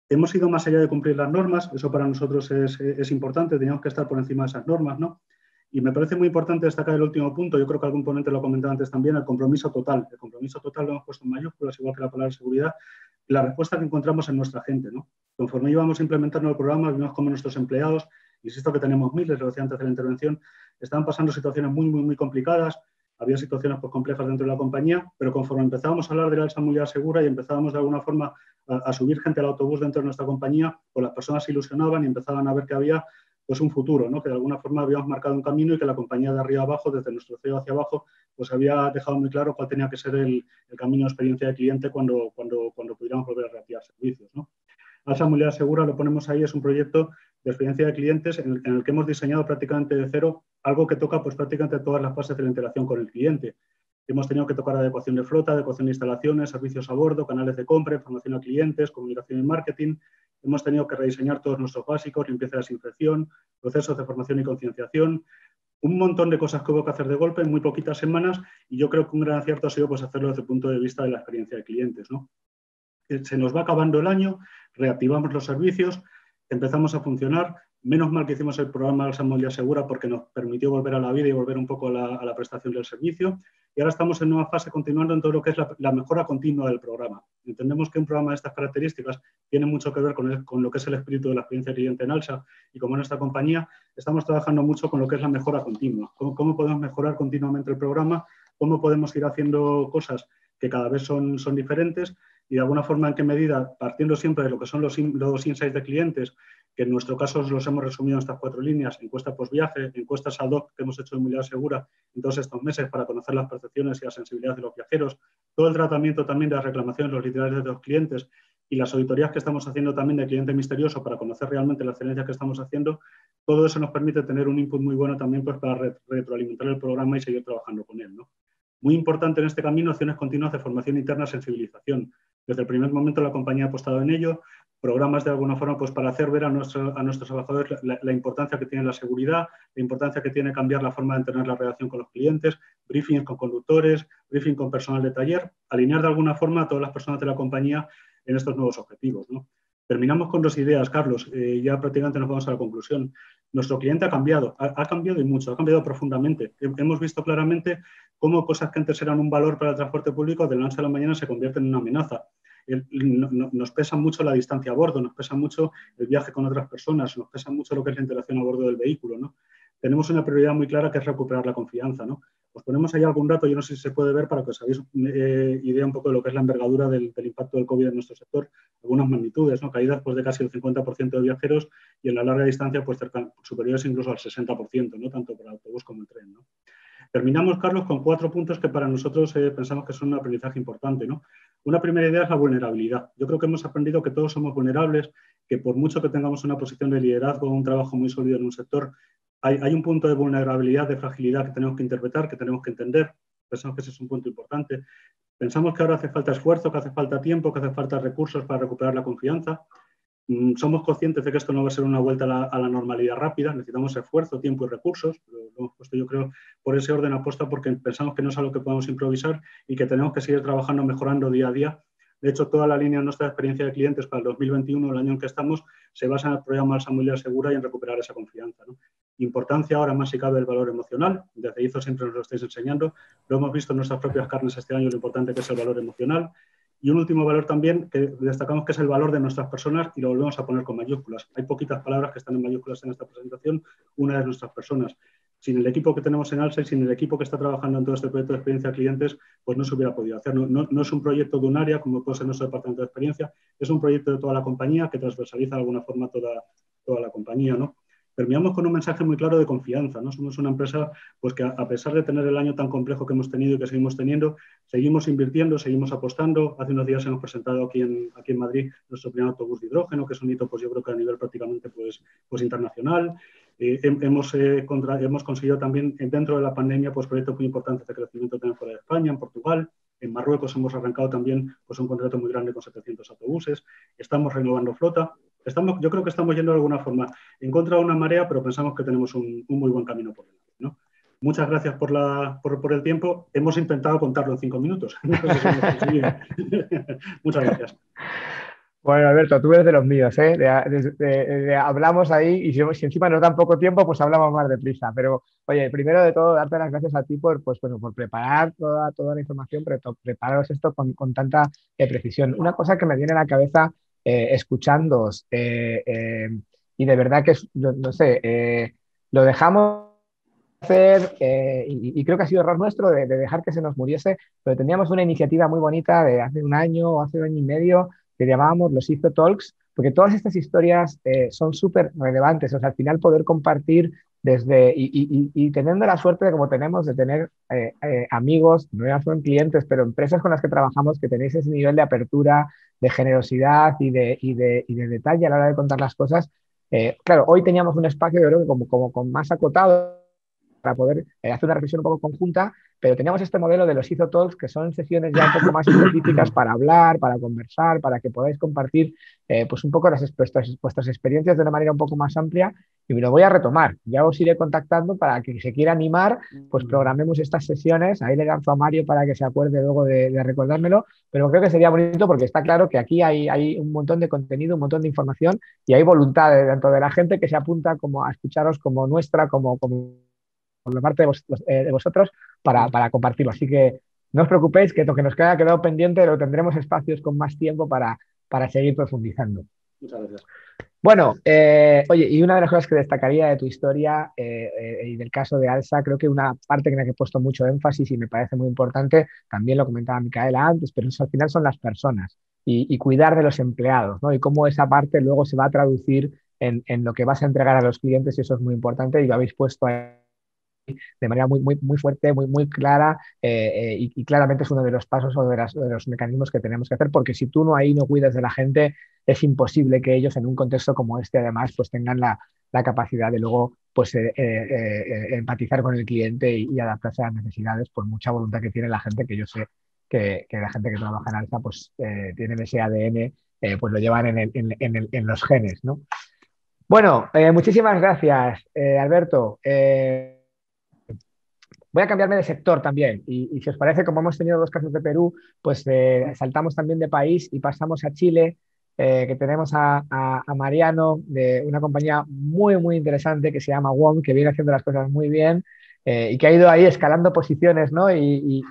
E: Hemos ido más allá de cumplir las normas, eso para nosotros es importante, teníamos que estar por encima de esas normas, ¿no? Y me parece muy importante destacar el último punto, yo creo que algún ponente lo ha comentado antes también, el compromiso total. El compromiso total lo hemos puesto en mayúsculas, igual que la palabra seguridad, y la respuesta que encontramos en nuestra gente, ¿no? Conforme íbamos implementando el programa, vimos cómo nuestros empleados, insisto que tenemos miles, lo decía antes de la intervención, estaban pasando situaciones muy complicadas, había situaciones pues, complejas dentro de la compañía, pero conforme empezábamos a hablar de la Alsa Movilidad Segura y empezábamos de alguna forma a subir gente al autobús dentro de nuestra compañía, pues las personas se ilusionaban y empezaban a ver que había pues un futuro, ¿no? Que de alguna forma habíamos marcado un camino y que la compañía de arriba abajo, desde nuestro CEO hacia abajo, pues había dejado muy claro cuál tenía que ser el camino de experiencia de cliente cuando pudiéramos volver a reactivar servicios, ¿no? Alsa Movilidad Segura, lo ponemos ahí, es un proyecto de experiencia de clientes en el que hemos diseñado prácticamente de cero algo que toca pues prácticamente todas las fases de la interacción con el cliente. Hemos tenido que tocar adecuación de flota, adecuación de instalaciones, servicios a bordo, canales de compra, información a clientes, comunicación y marketing. Hemos tenido que rediseñar todos nuestros básicos, limpieza de desinfección, procesos de formación y concienciación, un montón de cosas que hubo que hacer de golpe en muy poquitas semanas y yo creo que un gran acierto ha sido pues, hacerlo desde el punto de vista de la experiencia de clientes, ¿no? Se nos va acabando el año, reactivamos los servicios, empezamos a funcionar. Menos mal que hicimos el programa de Alsa Movilidad Segura porque nos permitió volver a la vida y volver un poco a la prestación del servicio. Y ahora estamos en nueva fase continuando en todo lo que es la mejora continua del programa. Entendemos que un programa de estas características tiene mucho que ver con lo que es el espíritu de la experiencia cliente en Alsa y como en nuestra compañía estamos trabajando mucho con lo que es la mejora continua. ¿Cómo podemos mejorar continuamente el programa? ¿Cómo podemos ir haciendo cosas que cada vez son diferentes? Y de alguna forma, en qué medida, partiendo siempre de lo que son los insights de clientes, que en nuestro caso los hemos resumido en estas 4 líneas, encuesta post-viaje, encuestas ad hoc que hemos hecho en Movilidad Segura en todos estos meses para conocer las percepciones y la sensibilidad de los viajeros, todo el tratamiento también de las reclamaciones, los literales de los clientes y las auditorías que estamos haciendo también de cliente misterioso para conocer realmente la excelencia que estamos haciendo, todo eso nos permite tener un input muy bueno también pues, para retroalimentar el programa y seguir trabajando con él, ¿no? Muy importante en este camino, acciones continuas de formación interna, sensibilización. Desde el primer momento la compañía ha apostado en ello, programas de alguna forma pues, para hacer ver a nuestros trabajadores la importancia que tiene la seguridad, la importancia que tiene cambiar la forma de tener la relación con los clientes, briefings con conductores, briefing con personal de taller, alinear de alguna forma a todas las personas de la compañía en estos nuevos objetivos, ¿no? Terminamos con 2 ideas, Carlos, ya prácticamente nos vamos a la conclusión. Nuestro cliente ha cambiado y mucho, ha cambiado profundamente. Hemos visto claramente cómo cosas que antes eran un valor para el transporte público de la noche a la mañana se convierten en una amenaza. Nos pesa mucho la distancia a bordo, nos pesa mucho el viaje con otras personas, nos pesa mucho lo que es la interacción a bordo del vehículo, ¿no? tenemos una prioridad muy clara que es recuperar la confianza, ¿no? Os ponemos ahí algún dato, yo no sé si se puede ver para que os hagáis idea un poco de lo que es la envergadura del impacto del COVID en nuestro sector, algunas magnitudes, ¿no? Caídas pues, de casi el 50% de viajeros y en la larga distancia pues, superiores incluso al 60%, ¿no? Tanto para el autobús como el tren, ¿no? Terminamos, Carlos, con 4 puntos que para nosotros pensamos que son un aprendizaje importante, ¿no? Una primera idea es la vulnerabilidad. Yo creo que hemos aprendido que todos somos vulnerables, que por mucho que tengamos una posición de liderazgo, un trabajo muy sólido en un sector, hay un punto de vulnerabilidad, de fragilidad que tenemos que interpretar, que tenemos que entender. Pensamos que ese es un punto importante. Pensamos que ahora hace falta esfuerzo, que hace falta tiempo, que hace falta recursos para recuperar la confianza. Somos conscientes de que esto no va a ser una vuelta a la normalidad rápida, necesitamos esfuerzo, tiempo y recursos. Lo hemos puesto, yo creo, por ese orden apuesta porque pensamos que no es algo que podemos improvisar y que tenemos que seguir trabajando, mejorando día a día. De hecho, toda la línea de nuestra experiencia de clientes para el 2021, el año en que estamos, se basa en el programa Alsa Movilidad Segura y en recuperar esa confianza, ¿no? Importancia ahora más si cabe el valor emocional. Desde IZO siempre nos lo estáis enseñando. Lo hemos visto en nuestras propias carnes este año, lo importante que es el valor emocional. Y un último valor también que destacamos que es el valor de nuestras personas y lo volvemos a poner con mayúsculas. Hay poquitas palabras que están en mayúsculas en esta presentación, una de nuestras personas. Sin el equipo que tenemos en Alsa y sin el equipo que está trabajando en todo este proyecto de experiencia de clientes, pues no se hubiera podido hacer. No es un proyecto de un área, como puede ser nuestro departamento de experiencia, es un proyecto de toda la compañía que transversaliza de alguna forma toda la compañía, ¿no? Terminamos con un mensaje muy claro de confianza, ¿no? Somos una empresa pues, que a pesar de tener el año tan complejo que hemos tenido y que seguimos teniendo, seguimos invirtiendo, seguimos apostando. Hace unos días hemos presentado aquí en Madrid nuestro primer autobús de hidrógeno, que es un hito, pues yo creo que a nivel prácticamente pues internacional. Hemos conseguido también dentro de la pandemia pues, proyectos muy importantes de crecimiento también fuera de España, en Portugal. En Marruecos hemos arrancado también pues, un contrato muy grande con 700 autobuses. Estamos renovando flota. Yo creo que estamos yendo de alguna forma en contra de una marea, pero pensamos que tenemos un muy buen camino por delante, ¿no? Muchas gracias por el tiempo. Hemos intentado contarlo en 5 minutos. No sé si hemos conseguido. Muchas gracias.
A: Bueno, Alberto, tú eres de los míos, ¿eh? Hablamos ahí y si encima nos dan poco tiempo, pues hablamos más deprisa. Pero, oye, primero de todo, darte las gracias a ti por preparar toda la información, prepararos esto con tanta precisión. Una cosa que me viene a la cabeza escuchándoos, y de verdad que, no sé, lo dejamos hacer, y creo que ha sido error nuestro de dejar que se nos muriese, pero teníamos una iniciativa muy bonita de hace un año o hace un año y medio que llamábamos los IZO Talks, porque todas estas historias son súper relevantes. O sea, al final poder compartir y teniendo la suerte de como tenemos de tener amigos, no ya son clientes, pero empresas con las que trabajamos que tenéis ese nivel de apertura, de generosidad y de detalle a la hora de contar las cosas. Claro, hoy teníamos un espacio, yo creo que como con más acotado para poder hacer una reflexión un poco conjunta, pero teníamos este modelo de los IZO Talks, que son sesiones ya un poco más específicas para hablar, para conversar, para que podáis compartir pues un poco vuestras experiencias de una manera un poco más amplia, y me lo voy a retomar. Ya os iré contactando para que se quiera animar, pues programemos estas sesiones. Ahí le lanzo a Mario para que se acuerde luego de recordármelo, pero creo que sería bonito porque está claro que aquí hay un montón de contenido, un montón de información y hay voluntad dentro de la gente que se apunta como a escucharos como nuestra, como por la parte de vosotros para compartirlo. Así que no os preocupéis, que lo que nos queda quedado pendiente lo tendremos espacios con más tiempo para seguir profundizando.
E: Muchas gracias.
A: Bueno, oye, y una de las cosas que destacaría de tu historia y del caso de Alsa, creo que una parte en la que he puesto mucho énfasis y me parece muy importante, también lo comentaba Micaela antes, pero eso al final son las personas y cuidar de los empleados, ¿no? Y cómo esa parte luego se va a traducir en lo que vas a entregar a los clientes, y eso es muy importante y lo habéis puesto ahí de manera muy fuerte, muy clara, y claramente es uno de los pasos o de los mecanismos que tenemos que hacer, porque si tú no cuidas de la gente, es imposible que ellos en un contexto como este además pues tengan la capacidad de luego pues empatizar con el cliente y adaptarse a las necesidades, por mucha voluntad que tiene la gente, que yo sé que la gente que trabaja en Alsa pues tienen ese ADN, pues lo llevan en los genes, ¿no? Bueno, muchísimas gracias, Alberto. Voy a cambiarme de sector también y si os parece, como hemos tenido 2 casos de Perú, pues saltamos también de país y pasamos a Chile, que tenemos a Mariano de una compañía muy interesante que se llama WOM, que viene haciendo las cosas muy bien y que ha ido ahí escalando posiciones, ¿no? y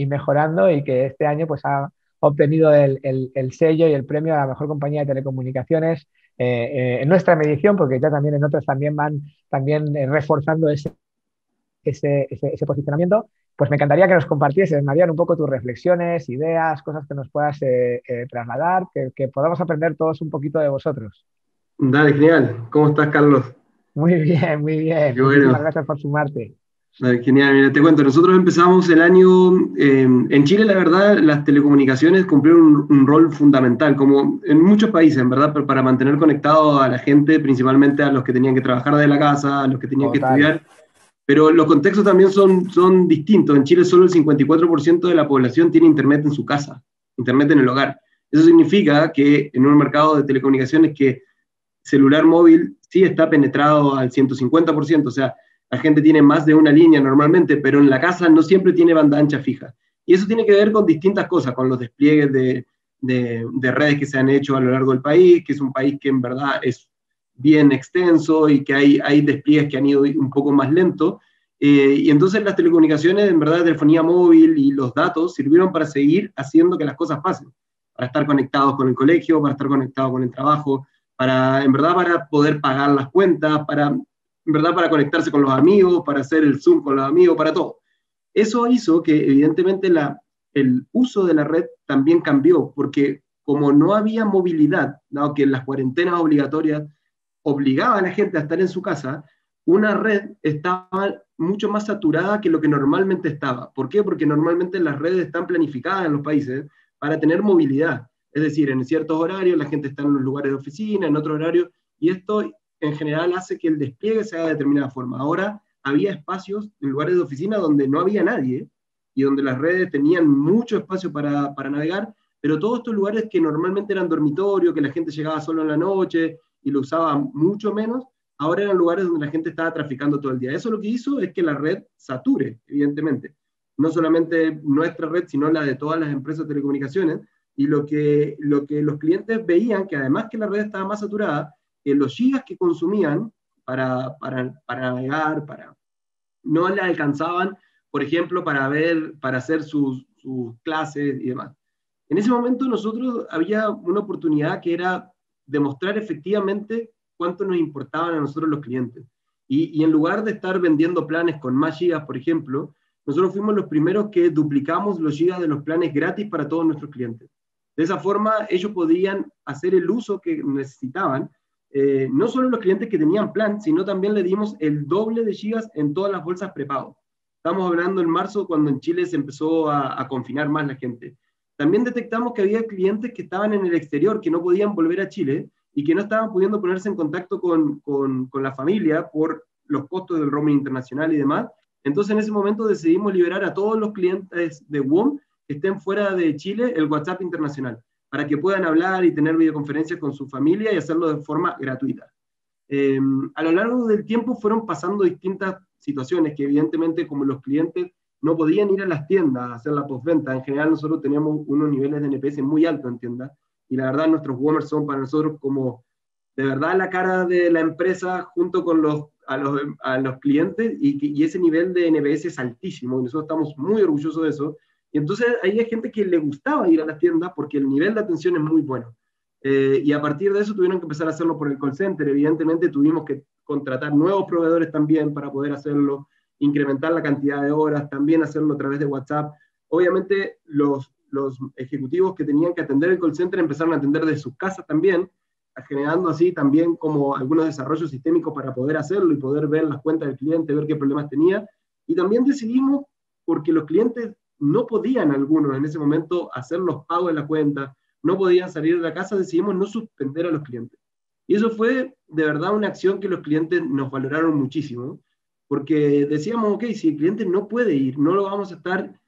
A: mejorando, y que este año pues ha obtenido el sello y el premio a la mejor compañía de telecomunicaciones en nuestra medición, porque ya también en otras también van también reforzando ese posicionamiento. Pues me encantaría que nos compartieses, Marian, un poco tus reflexiones, ideas, cosas que nos puedas trasladar, que podamos aprender todos un poquito de vosotros.
F: Dale, genial. ¿Cómo estás, Carlos?
A: Muy bien, muy bien.
F: Qué
A: Muchísimas
F: bueno.
A: gracias por sumarte.
F: Dale, genial. Mira, te cuento, nosotros empezamos el año, en Chile, la verdad, las telecomunicaciones cumplieron un rol fundamental, como en muchos países, en verdad, para mantener conectado a la gente, principalmente a los que tenían que trabajar desde la casa, a los que tenían que
A: Total.
F: estudiar. Pero los contextos también son distintos. En Chile solo el 54% de la población tiene internet en su casa, internet en el hogar. Eso significa que en un mercado de telecomunicaciones que celular móvil sí está penetrado al 150%, o sea, la gente tiene más de una línea normalmente, pero en la casa no siempre tiene banda ancha fija. Y eso tiene que ver con distintas cosas, con los despliegues de redes que se han hecho a lo largo del país, que es un país que en verdad es bien extenso y que hay despliegues que han ido un poco más lento. Y entonces las telecomunicaciones, en verdad, la telefonía móvil y los datos sirvieron para seguir haciendo que las cosas pasen, para estar conectados con el colegio, para estar conectados con el trabajo, en verdad, para poder pagar las cuentas, en verdad, para conectarse con los amigos, para hacer el Zoom con los amigos, para todo. Eso hizo que, evidentemente, el uso de la red también cambió, porque como no había movilidad, dado que las cuarentenas obligatorias obligaban a la gente a estar en su casa, una red estaba mucho más saturada que lo que normalmente estaba. ¿Por qué? Porque normalmente las redes están planificadas en los países para tener movilidad. Es decir, en ciertos horarios la gente está en los lugares de oficina, en otros horarios, y esto en general hace que el despliegue se haga de determinada forma. Ahora había espacios en lugares de oficina donde no había nadie, y donde las redes tenían mucho espacio para navegar, pero todos estos lugares que normalmente eran dormitorio, que la gente llegaba solo en la noche y lo usaba mucho menos, ahora eran lugares donde la gente estaba traficando todo el día. Eso lo que hizo es que la red sature, evidentemente. No solamente nuestra red, sino la de todas las empresas de telecomunicaciones. Y lo que los clientes veían, que además que la red estaba más saturada, que los gigas que consumían para navegar, no le alcanzaban, por ejemplo, para hacer sus clases y demás. En ese momento nosotros había una oportunidad que era demostrar efectivamente cuánto nos importaban a nosotros los clientes. Y en lugar de estar vendiendo planes con más gigas, por ejemplo, nosotros fuimos los primeros que duplicamos los gigas de los planes gratis para todos nuestros clientes. De esa forma, ellos podían hacer el uso que necesitaban, no solo los clientes que tenían plan, sino también le dimos el doble de gigas en todas las bolsas prepago. Estamos hablando en marzo, cuando en Chile se empezó a confinar más la gente. También detectamos que había clientes que estaban en el exterior, que no podían volver a Chile, y que no estaban pudiendo ponerse en contacto con la familia por los costos del roaming internacional y demás. Entonces en ese momento decidimos liberar a todos los clientes de WOM que estén fuera de Chile el WhatsApp internacional, para que puedan hablar y tener videoconferencias con su familia y hacerlo de forma gratuita. A lo largo del tiempo fueron pasando distintas situaciones que evidentemente, como los clientes no podían ir a las tiendas a hacer la postventa, en general nosotros teníamos unos niveles de NPS muy altos en tiendas, y la verdad nuestros WOMers son para nosotros como de verdad la cara de la empresa junto con a los clientes, y ese nivel de NPS es altísimo, y nosotros estamos muy orgullosos de eso. Y entonces ahí hay gente que le gustaba ir a las tiendas porque el nivel de atención es muy bueno. Y a partir de eso tuvieron que empezar a hacerlo por el call center. Evidentemente tuvimos que contratar nuevos proveedores también para poder hacerlo, incrementar la cantidad de horas, también hacerlo a través de WhatsApp. Obviamente los ejecutivos que tenían que atender el call center empezaron a atender de sus casas también, generando así también como algunos desarrollos sistémicos para poder hacerlo y poder ver las cuentas del cliente, ver qué problemas tenía. Y también decidimos, porque los clientes no podían algunos en ese momento hacer los pagos de la cuenta, no podían salir de la casa, decidimos no suspender a los clientes. Y eso fue de verdad una acción que los clientes nos valoraron muchísimo, porque decíamos, ok, si el cliente no puede ir, no lo vamos a estar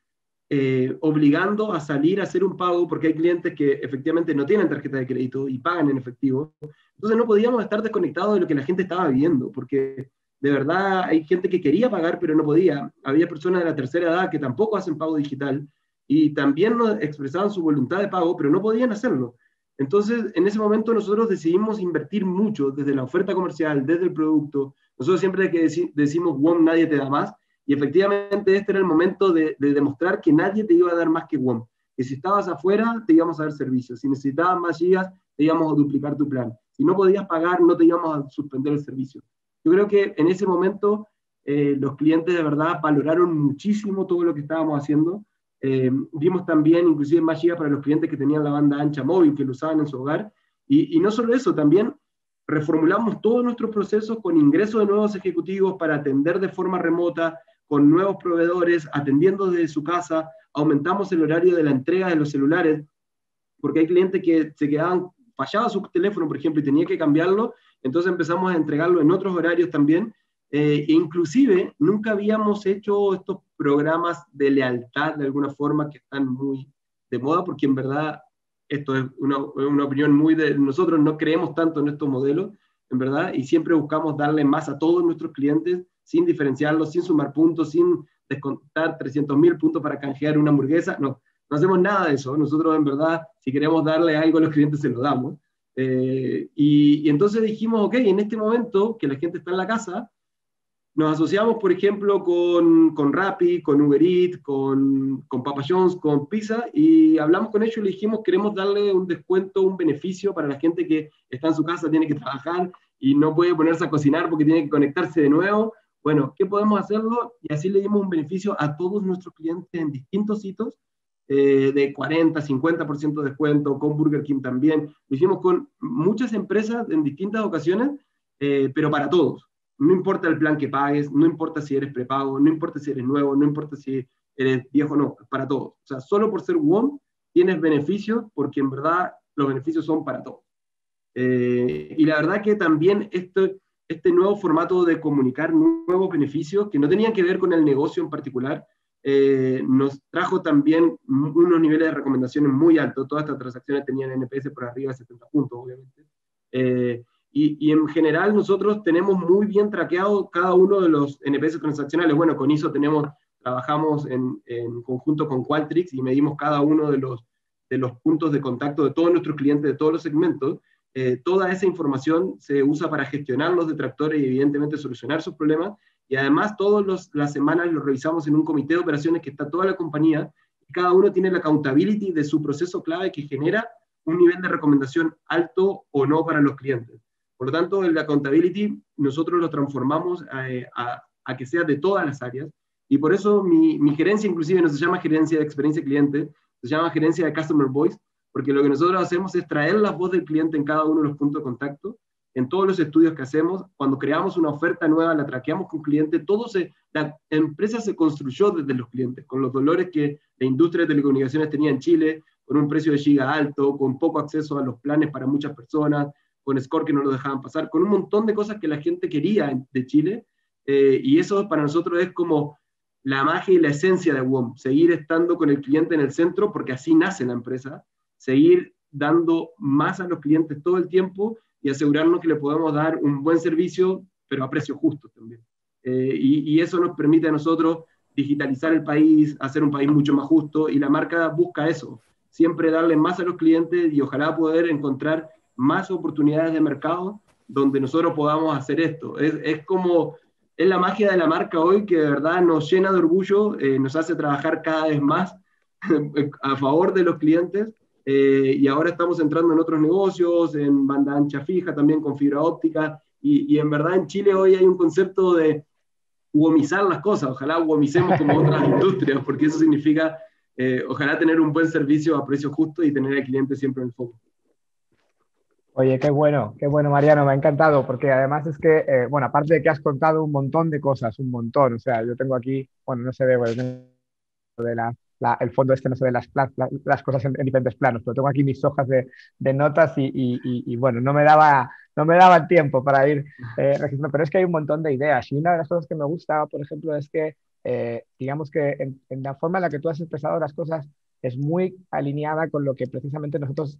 F: obligando a salir a hacer un pago, porque hay clientes que efectivamente no tienen tarjeta de crédito y pagan en efectivo. Entonces no podíamos estar desconectados de lo que la gente estaba viviendo, porque de verdad hay gente que quería pagar pero no podía. Había personas de la tercera edad que tampoco hacen pago digital y también nos expresaban su voluntad de pago, pero no podían hacerlo. Entonces, en ese momento nosotros decidimos invertir mucho desde la oferta comercial, desde el producto. Nosotros siempre que decimos, WOM, nadie te da más, y efectivamente este era el momento de demostrar que nadie te iba a dar más que WOM. Que si estabas afuera, te íbamos a dar servicios. Si necesitabas más gigas, te íbamos a duplicar tu plan. Si no podías pagar, no te íbamos a suspender el servicio. Yo creo que en ese momento los clientes de verdad valoraron muchísimo todo lo que estábamos haciendo. Vimos también, inclusive más allá para los clientes que tenían la banda ancha móvil, que lo usaban en su hogar. Y no solo eso, también reformulamos todos nuestros procesos con ingreso de nuevos ejecutivos para atender de forma remota, con nuevos proveedores, atendiendo desde su casa. Aumentamos el horario de la entrega de los celulares, porque hay clientes que se quedaban, fallaba su teléfono, por ejemplo, y tenía que cambiarlo, entonces empezamos a entregarlo en otros horarios también. E inclusive nunca habíamos hecho estos programas de lealtad de alguna forma que están muy de moda, porque en verdad esto es una opinión muy de nosotros, no creemos tanto en estos modelos, en verdad, y siempre buscamos darle más a todos nuestros clientes sin diferenciarlos, sin sumar puntos, sin descontar 300.000 puntos para canjear una hamburguesa. No, no hacemos nada de eso. Nosotros en verdad, si queremos darle algo a los clientes, se lo damos. Y entonces dijimos, ok, en este momento que la gente está en la casa, nos asociamos, por ejemplo, con Rappi, con Uber Eats, con Papa John's, con Pizza, y hablamos con ellos y le dijimos, queremos darle un descuento, un beneficio para la gente que está en su casa, tiene que trabajar y no puede ponerse a cocinar porque tiene que conectarse de nuevo. Bueno, ¿qué podemos hacerlo? Y así le dimos un beneficio a todos nuestros clientes en distintos hitos, de 40, 50% de descuento, con Burger King también. Lo hicimos con muchas empresas en distintas ocasiones, pero para todos. No importa el plan que pagues, no importa si eres prepago, no importa si eres nuevo, no importa si eres viejo, no, para todos. O sea, solo por ser WOM tienes beneficios, porque en verdad los beneficios son para todos. Y la verdad que también este nuevo formato de comunicar nuevos beneficios, que no tenían que ver con el negocio en particular, nos trajo también unos niveles de recomendaciones muy altos. Todas estas transacciones tenían NPS por arriba de 70 puntos, obviamente. Y en general nosotros tenemos muy bien traqueado cada uno de los NPS transaccionales. Bueno, con ISO trabajamos en conjunto con Qualtrics y medimos cada uno de los puntos de contacto de todos nuestros clientes de todos los segmentos. Toda esa información se usa para gestionar los detractores y evidentemente solucionar sus problemas. Y además todas las semanas lo revisamos en un comité de operaciones que está toda la compañía, y cada uno tiene la accountability de su proceso clave que genera un nivel de recomendación alto o no para los clientes. Por lo tanto, el accountability nosotros lo transformamos a que sea de todas las áreas, y por eso mi gerencia inclusive no se llama gerencia de experiencia cliente, se llama gerencia de customer voice, porque lo que nosotros hacemos es traer la voz del cliente en cada uno de los puntos de contacto, en todos los estudios que hacemos. Cuando creamos una oferta nueva, la traqueamos con clientes, la empresa se construyó desde los clientes, con los dolores que la industria de telecomunicaciones tenía en Chile, con un precio de giga alto, con poco acceso a los planes para muchas personas, con score que no lo dejaban pasar, con un montón de cosas que la gente quería de Chile, y eso para nosotros es como la magia y la esencia de WOM, seguir estando con el cliente en el centro, porque así nace la empresa, seguir dando más a los clientes todo el tiempo y asegurarnos que le podemos dar un buen servicio, pero a precios justos también. Y eso nos permite a nosotros digitalizar el país, hacer un país mucho más justo, y la marca busca eso, siempre darle más a los clientes y ojalá poder encontrar más oportunidades de mercado donde nosotros podamos hacer esto. Es la magia de la marca hoy que de verdad nos llena de orgullo, nos hace trabajar cada vez más a favor de los clientes, y ahora estamos entrando en otros negocios, en banda ancha fija, también con fibra óptica, y en verdad en Chile hoy hay un concepto de WOMizar las cosas. Ojalá WOMicemos como otras industrias, porque eso significa ojalá tener un buen servicio a precio justo y tener al cliente siempre en el foco.
A: Oye, qué bueno, Mariano, me ha encantado, porque además es que, bueno, aparte de que has contado un montón de cosas, un montón, o sea, yo tengo aquí, bueno, no se ve, bueno, de el fondo este, no se ve las cosas en diferentes planos, pero tengo aquí mis hojas de notas y, bueno, no me daba el tiempo para ir registrando, pero es que hay un montón de ideas, y una de las cosas que me gusta, por ejemplo, es que, digamos que en la forma en la que tú has expresado las cosas, es muy alineada con lo que precisamente nosotros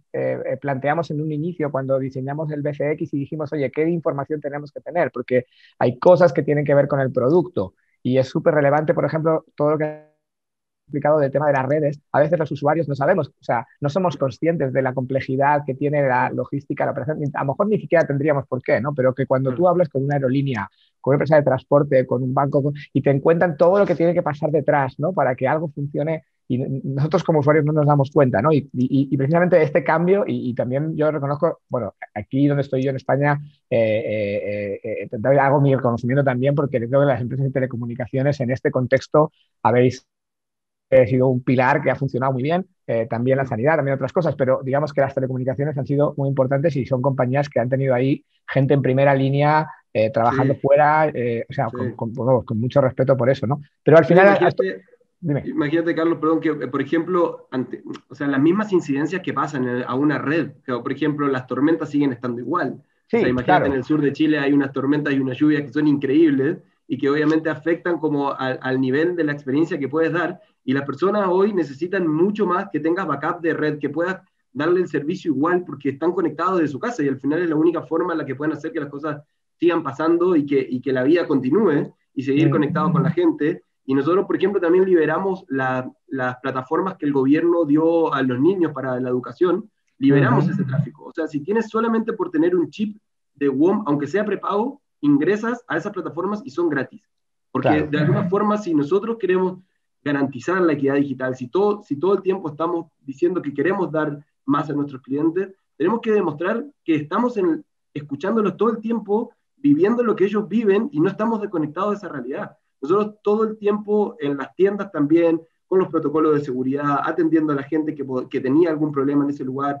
A: planteamos en un inicio cuando diseñamos el BCX y dijimos, oye, ¿qué información tenemos que tener? Porque hay cosas que tienen que ver con el producto y es súper relevante, por ejemplo, todo lo que explicado del tema de las redes, a veces los usuarios no sabemos, o sea, no somos conscientes de la complejidad que tiene la logística, la operación. A lo mejor ni siquiera tendríamos por qué, ¿no? Pero que cuando tú hablas con una aerolínea, con una empresa de transporte, con un banco, y te encuentran todo lo que tiene que pasar detrás, ¿no? Para que algo funcione y nosotros como usuarios no nos damos cuenta, ¿no? Y precisamente este cambio, y también yo reconozco, bueno, aquí donde estoy yo en España, hago mi reconocimiento también porque creo que las empresas de telecomunicaciones en este contexto habéis sido un pilar que ha funcionado muy bien, también la sanidad, también otras cosas, pero digamos que las telecomunicaciones han sido muy importantes y son compañías que han tenido ahí gente en primera línea trabajando
F: Sí,
A: fuera, o sea,
F: sí.
A: con mucho respeto por eso, ¿no? Pero al
F: No,
A: final, dime.
F: imagínate, Carlos, perdón, que por ejemplo, o sea, las mismas incidencias que pasan a una red, que, por ejemplo, las tormentas siguen estando igual. O sea,
A: Sí,
F: imagínate, en
A: claro.
F: el sur de Chile hay unas tormentas y unas lluvias que son increíbles y que obviamente afectan como al nivel de la experiencia que puedes dar. Y las personas hoy necesitan mucho más que tengas backup de red, que puedas darle el servicio igual porque están conectados de su casa y al final es la única forma en la que pueden hacer que las cosas sigan pasando y que la vida continúe y seguir conectado con la gente. Y nosotros, por ejemplo, también liberamos las plataformas que el gobierno dio a los niños para la educación, liberamos ese tráfico. O sea, si tienes solamente por tener un chip de WOM, aunque sea prepago, ingresas a esas plataformas y son gratis. Porque
A: Claro.
F: de alguna forma, si nosotros queremos garantizar la equidad digital, si todo el tiempo estamos diciendo que queremos dar más a nuestros clientes, tenemos que demostrar que estamos escuchándolos todo el tiempo, viviendo lo que ellos viven y no estamos desconectados de esa realidad. Nosotros todo el tiempo en las tiendas también, con los protocolos de seguridad, atendiendo a la gente que tenía algún problema en ese lugar,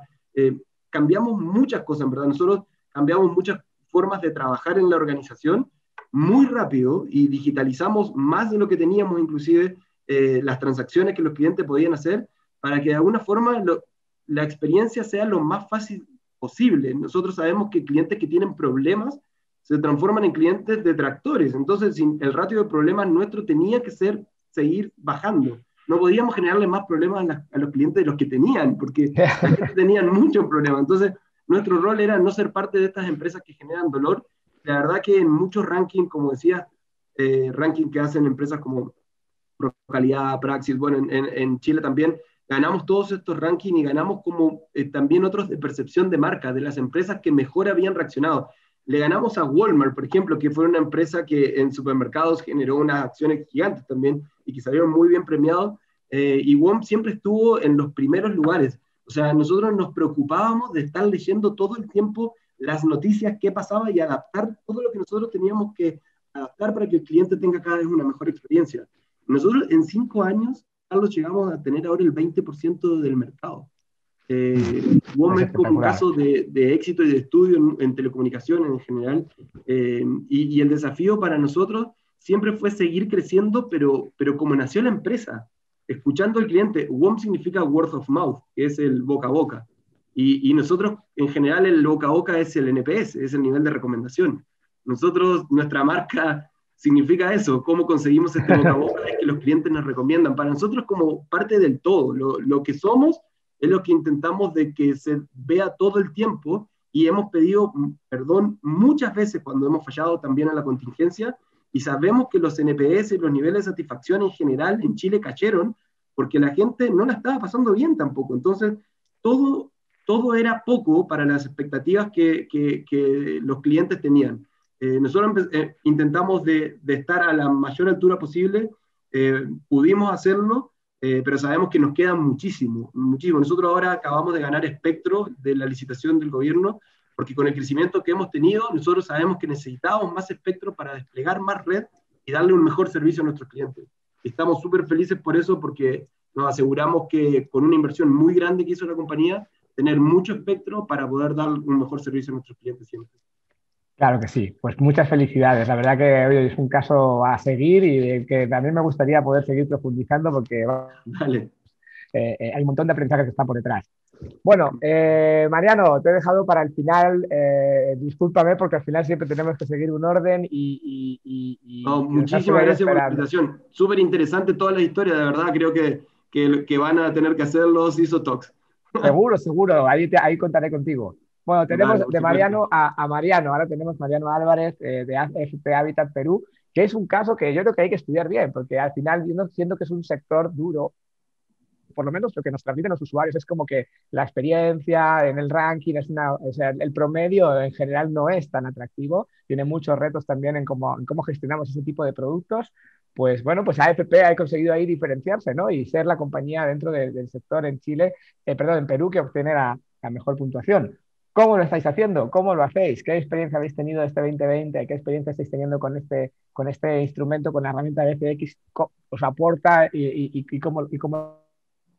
F: cambiamos muchas cosas, en verdad. Nosotros cambiamos muchas formas de trabajar en la organización muy rápido y digitalizamos más de lo que teníamos, inclusive las transacciones que los clientes podían hacer, para que de alguna forma la experiencia sea lo más fácil posible. Nosotros sabemos que clientes que tienen problemas se transforman en clientes detractores. Entonces, el ratio de problemas nuestro tenía que seguir bajando. No podíamos generarle más problemas a los clientes de los que tenían, porque la gente tenía muchos problemas. Entonces, nuestro rol era no ser parte de estas empresas que generan dolor. La verdad que en muchos rankings, como decía, rankings que hacen empresas como Procalidad, Praxis, bueno, en Chile también, ganamos todos estos rankings y ganamos como también otros de percepción de marca, de las empresas que mejor habían reaccionado. Le ganamos a Walmart, por ejemplo, que fue una empresa que en supermercados generó unas acciones gigantes también y que salieron muy bien premiados. Y WOM siempre estuvo en los primeros lugares. O sea, nosotros nos preocupábamos de estar leyendo todo el tiempo las noticias, qué pasaba y adaptar todo lo que nosotros teníamos que adaptar para que el cliente tenga cada vez una mejor experiencia. Nosotros en 5 años, Carlos, llegamos a tener ahora el 20% del mercado. WOM es como un caso de éxito y de estudio en telecomunicaciones en general, y el desafío para nosotros siempre fue seguir creciendo, pero como nació la empresa, escuchando al cliente. WOM significa word of mouth, que es el boca a boca, y nosotros en general el boca a boca es el NPS, es el nivel de recomendación. Nosotros, nuestra marca significa eso. ¿Cómo conseguimos este boca a boca? Es que los clientes nos recomiendan. Para nosotros como parte del todo, lo que somos es lo que intentamos de que se vea todo el tiempo, y hemos pedido perdón muchas veces cuando hemos fallado también a la contingencia, y sabemos que los NPS y los niveles de satisfacción en general en Chile cayeron porque la gente no la estaba pasando bien tampoco. Entonces, todo era poco para las expectativas que los clientes tenían. Nosotros intentamos de estar a la mayor altura posible, pudimos hacerlo, pero sabemos que nos queda muchísimo, muchísimo. Nosotros ahora acabamos de ganar espectro de la licitación del gobierno, porque con el crecimiento que hemos tenido, nosotros sabemos que necesitábamos más espectro para desplegar más red y darle un mejor servicio a nuestros clientes. Estamos súper felices por eso, porque nos aseguramos que con una inversión muy grande que hizo la compañía, tener mucho espectro para poder dar un mejor servicio a nuestros clientes siempre.
A: Claro que sí, pues muchas felicidades. La verdad que hoy es un caso a seguir y del que también me gustaría poder seguir profundizando porque
F: Vale.
A: Hay un montón de aprendizajes que están por detrás. Bueno, Mariano, te he dejado para el final. Discúlpame porque al final siempre tenemos que seguir un orden
F: No,
A: y
F: muchísimas gracias por la invitación. Súper interesante toda la historia, de verdad. Creo que van a tener que hacer los ISO Talks.
A: Seguro, seguro. Ahí contaré contigo. Bueno, tenemos
F: Vale, por
A: de
F: supuesto.
A: Mariano a Mariano. Ahora tenemos Mariano Álvarez de AFP Habitat Perú, que es un caso que yo creo que hay que estudiar bien, porque al final yo no siento que es un sector duro, por lo menos lo que nos transmiten los usuarios es como que la experiencia en el ranking es o sea, el promedio en general no es tan atractivo, tiene muchos retos también en cómo gestionamos ese tipo de productos. Pues bueno, pues AFP ha conseguido ahí diferenciarse, ¿no? Y ser la compañía dentro del sector en Chile, perdón, en Perú, que obtiene la mejor puntuación. ¿Cómo lo estáis haciendo? ¿Cómo lo hacéis? ¿Qué experiencia habéis tenido este 2020? ¿Qué experiencia estáis teniendo con este instrumento, con la herramienta de FX? ¿Os aporta y cómo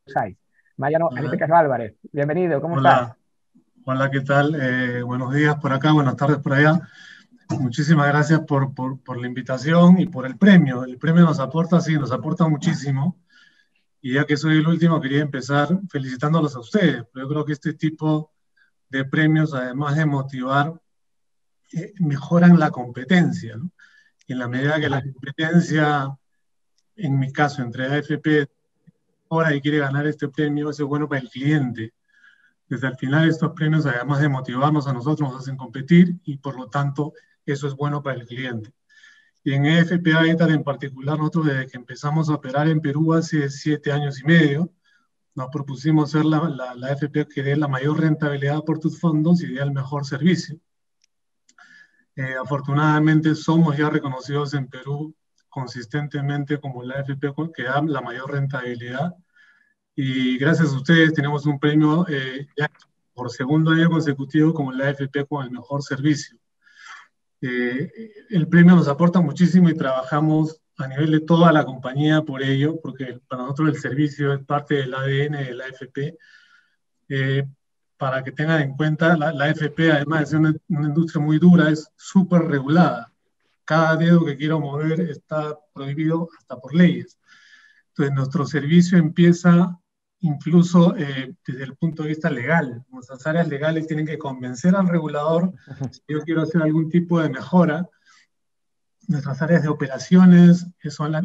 A: usáis? Mariano, en este
G: Hola,
A: caso Álvarez, bienvenido, ¿cómo estás?
G: hola, hola, ¿qué tal? Buenos días por acá, buenas tardes por allá. Muchísimas gracias por la invitación y por el premio. El premio nos aporta, sí, nos aporta muchísimo. Y ya que soy el último, quería empezar felicitándolos a ustedes. Pero yo creo que este tipo de premios, además de motivar, mejoran la competencia, ¿no? Y en la medida que la competencia, en mi caso, entre AFP ahora y quiere ganar este premio, eso es bueno para el cliente. Desde el final estos premios, además de motivarnos a nosotros, nos hacen competir y por lo tanto eso es bueno para el cliente. Y en FPA ETAR en particular, nosotros desde que empezamos a operar en Perú hace 7 años y medio, nos propusimos ser la FPA que dé la mayor rentabilidad por tus fondos y dé el mejor servicio. Afortunadamente somos ya reconocidos en Perú consistentemente como la FP que da la mayor rentabilidad y gracias a ustedes tenemos un premio ya por segundo año consecutivo como la AFP con el mejor servicio. El premio nos aporta muchísimo y trabajamos a nivel de toda la compañía por ello, porque para nosotros el servicio es parte del ADN de la AFP. Para que tengan en cuenta, la AFP, además de ser una industria muy dura, es súper regulada. Cada dedo que quiero mover está prohibido hasta por leyes. Entonces, nuestro servicio empieza incluso desde el punto de vista legal. Nuestras áreas legales tienen que convencer al regulador si yo quiero hacer algún tipo de mejora. Nuestras áreas de operaciones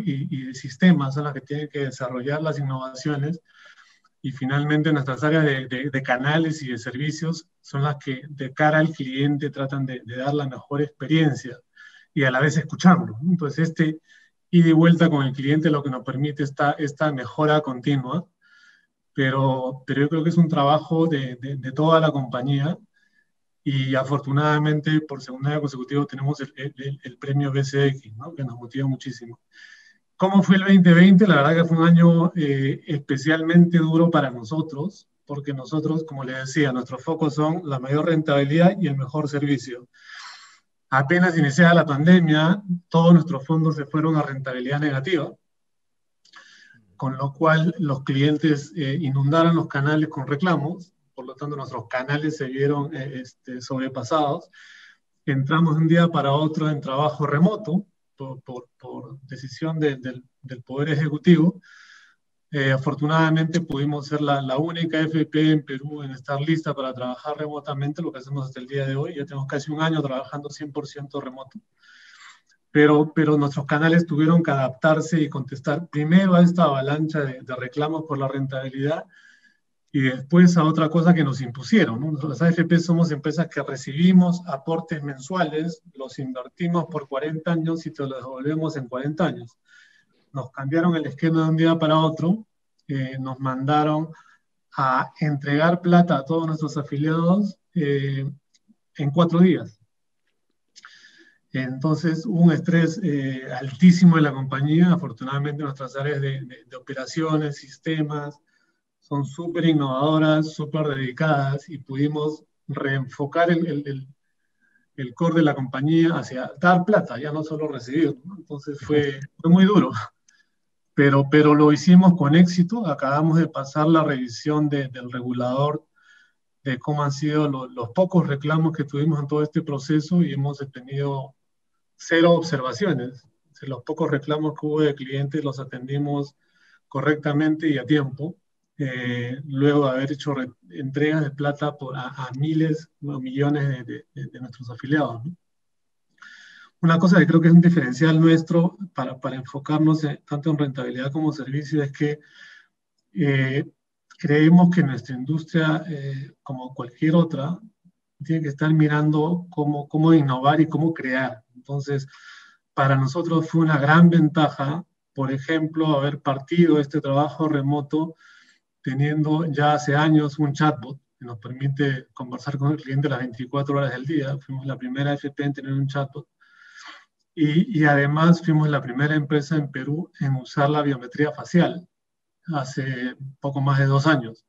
G: y de sistemas son las que tienen que desarrollar las innovaciones. Y finalmente nuestras áreas de canales y de servicios son las que de cara al cliente tratan de dar la mejor experiencia y a la vez escucharlo. Entonces este ida y vuelta con el cliente lo que nos permite esta mejora continua, pero yo creo que es un trabajo de toda la compañía y afortunadamente por segundo año consecutivo tenemos el premio BCX, ¿no? Que nos motiva muchísimo. ¿Cómo fue el 2020? La verdad que fue un año especialmente duro para nosotros, porque nosotros, como les decía, nuestros focos son la mayor rentabilidad y el mejor servicio. Apenas iniciada la pandemia, todos nuestros fondos se fueron a rentabilidad negativa, con lo cual los clientes inundaron los canales con reclamos, por lo tanto nuestros canales se vieron sobrepasados. Entramos de un día para otro en trabajo remoto, por decisión del Poder Ejecutivo. Afortunadamente pudimos ser la única FP en Perú en estar lista para trabajar remotamente, lo que hacemos hasta el día de hoy. Ya tenemos casi un año trabajando 100% remoto. Pero nuestros canales tuvieron que adaptarse y contestar primero a esta avalancha de reclamos por la rentabilidad y después a otra cosa que nos impusieron, ¿no? Las AFP somos empresas que recibimos aportes mensuales, los invertimos por 40 años y te los devolvemos en 40 años. Nos cambiaron el esquema de un día para otro, nos mandaron a entregar plata a todos nuestros afiliados en 4 días. Entonces, hubo un estrés altísimo en la compañía. Afortunadamente, nuestras áreas de operaciones, sistemas, son súper innovadoras, súper dedicadas y pudimos reenfocar el core de la compañía hacia dar plata, ya no solo recibir, ¿no? Entonces fue muy duro, pero lo hicimos con éxito. Acabamos de pasar la revisión del regulador de cómo han sido los pocos reclamos que tuvimos en todo este proceso y hemos tenido 0 observaciones. Los pocos reclamos que hubo de clientes los atendimos correctamente y a tiempo. Luego de haber hecho entregas de plata a miles o millones de nuestros afiliados, ¿no? Una cosa que creo que es un diferencial nuestro para enfocarnos tanto en rentabilidad como servicio es que creemos que nuestra industria, como cualquier otra, tiene que estar mirando cómo innovar y cómo crear. Entonces, para nosotros fue una gran ventaja, por ejemplo, haber partido este trabajo remoto teniendo ya hace años un chatbot que nos permite conversar con el cliente las 24 horas del día. Fuimos la primera FP en tener un chatbot. Y además fuimos la primera empresa en Perú en usar la biometría facial hace poco más de 2 años.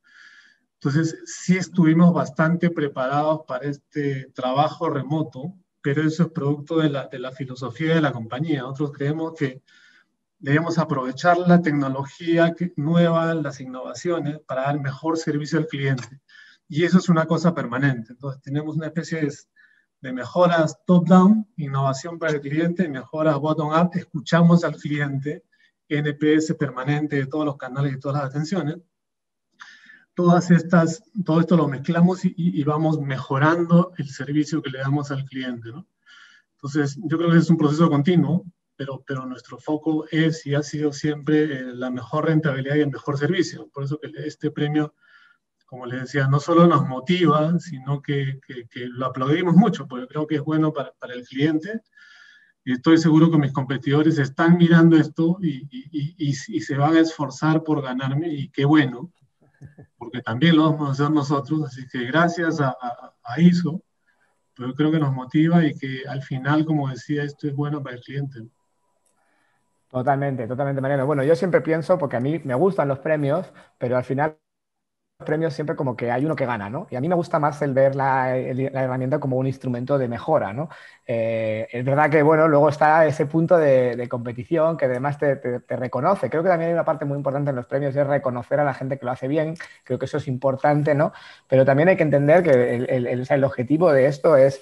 G: Entonces, sí estuvimos bastante preparados para este trabajo remoto, pero eso es producto de la filosofía de la compañía. Nosotros creemos que debemos aprovechar la tecnología nueva, las innovaciones, para dar mejor servicio al cliente. Y eso es una cosa permanente. Entonces, tenemos una especie de mejoras top-down, innovación para el cliente, y mejoras bottom-up, escuchamos al cliente, NPS permanente de todos los canales y todas las atenciones. Todo esto lo mezclamos y vamos mejorando el servicio que le damos al cliente, ¿no? Entonces, yo creo que es un proceso continuo, pero nuestro foco es y ha sido siempre la mejor rentabilidad y el mejor servicio. Por eso que este premio, como les decía, no solo nos motiva, sino que lo aplaudimos mucho, porque creo que es bueno para el cliente. Y estoy seguro que mis competidores están mirando esto y se van a esforzar por ganarme, y qué bueno, porque también lo vamos a hacer nosotros. Así que gracias a ISO, pero creo que nos motiva y que al final, como decía, esto es bueno para el cliente.
A: Totalmente, totalmente, Mariano. Bueno, yo siempre pienso, porque a mí me gustan los premios, pero al final los premios siempre como que hay uno que gana, ¿no? Y a mí me gusta más el ver la herramienta como un instrumento de mejora, ¿no? Es verdad que, bueno, luego está ese punto de competición que además te reconoce. Creo que también hay una parte muy importante en los premios, es reconocer a la gente que lo hace bien. Creo que eso es importante, ¿no? Pero también hay que entender que el objetivo de esto es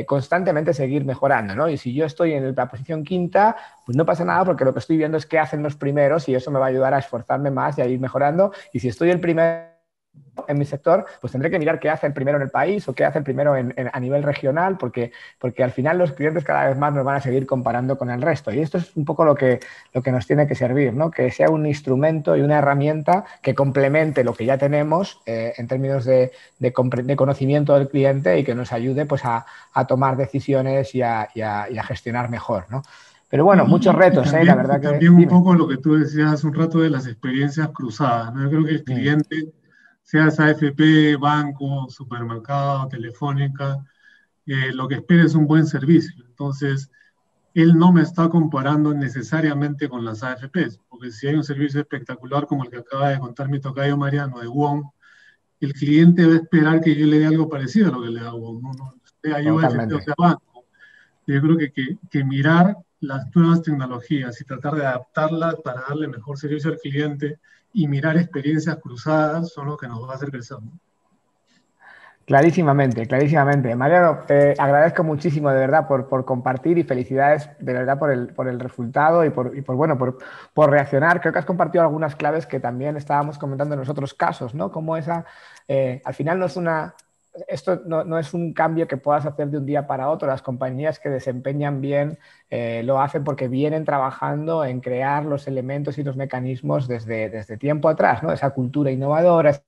A: constantemente seguir mejorando, ¿no? Y si yo estoy en la posición quinta, pues no pasa nada, porque lo que estoy viendo es qué hacen los primeros, y eso me va a ayudar a esforzarme más y a ir mejorando. Y si estoy el primero en mi sector, pues tendré que mirar qué hace el primero en el país o qué hace el primero a nivel regional, porque al final los clientes cada vez más nos van a seguir comparando con el resto. Y esto es un poco lo que nos tiene que servir, ¿no? Que sea un instrumento y una herramienta que complemente lo que ya tenemos en términos de conocimiento del cliente, y que nos ayude, pues, a tomar decisiones y a gestionar mejor, ¿no? Pero bueno, muchos retos,
G: también,
A: la verdad que...
G: También un poco lo que tú decías hace un rato de las experiencias cruzadas, ¿no? Yo creo que el cliente, seas AFP, banco, supermercado, telefónica, lo que espera es un buen servicio. Entonces, él no me está comparando necesariamente con las AFPs, porque si hay un servicio espectacular como el que acaba de contar mi tocayo Mariano de WOM, el cliente va a esperar que yo le dé algo parecido a lo que le da WOM, no sea yo AFP o sea banco. Yo creo que mirar las nuevas tecnologías y tratar de adaptarlas para darle mejor servicio al cliente y mirar experiencias cruzadas son lo que nos va a hacer crecer, ¿no?
A: Clarísimamente, clarísimamente. Mariano, te agradezco muchísimo, de verdad, por compartir, y felicidades, de verdad, por el resultado y por reaccionar. Creo que has compartido algunas claves que también estábamos comentando en los otros casos, ¿no? Como esa, al final esto no es un cambio que puedas hacer de un día para otro. Las compañías que desempeñan bien lo hacen porque vienen trabajando en crear los elementos y los mecanismos desde tiempo atrás, ¿no? Esa cultura innovadora,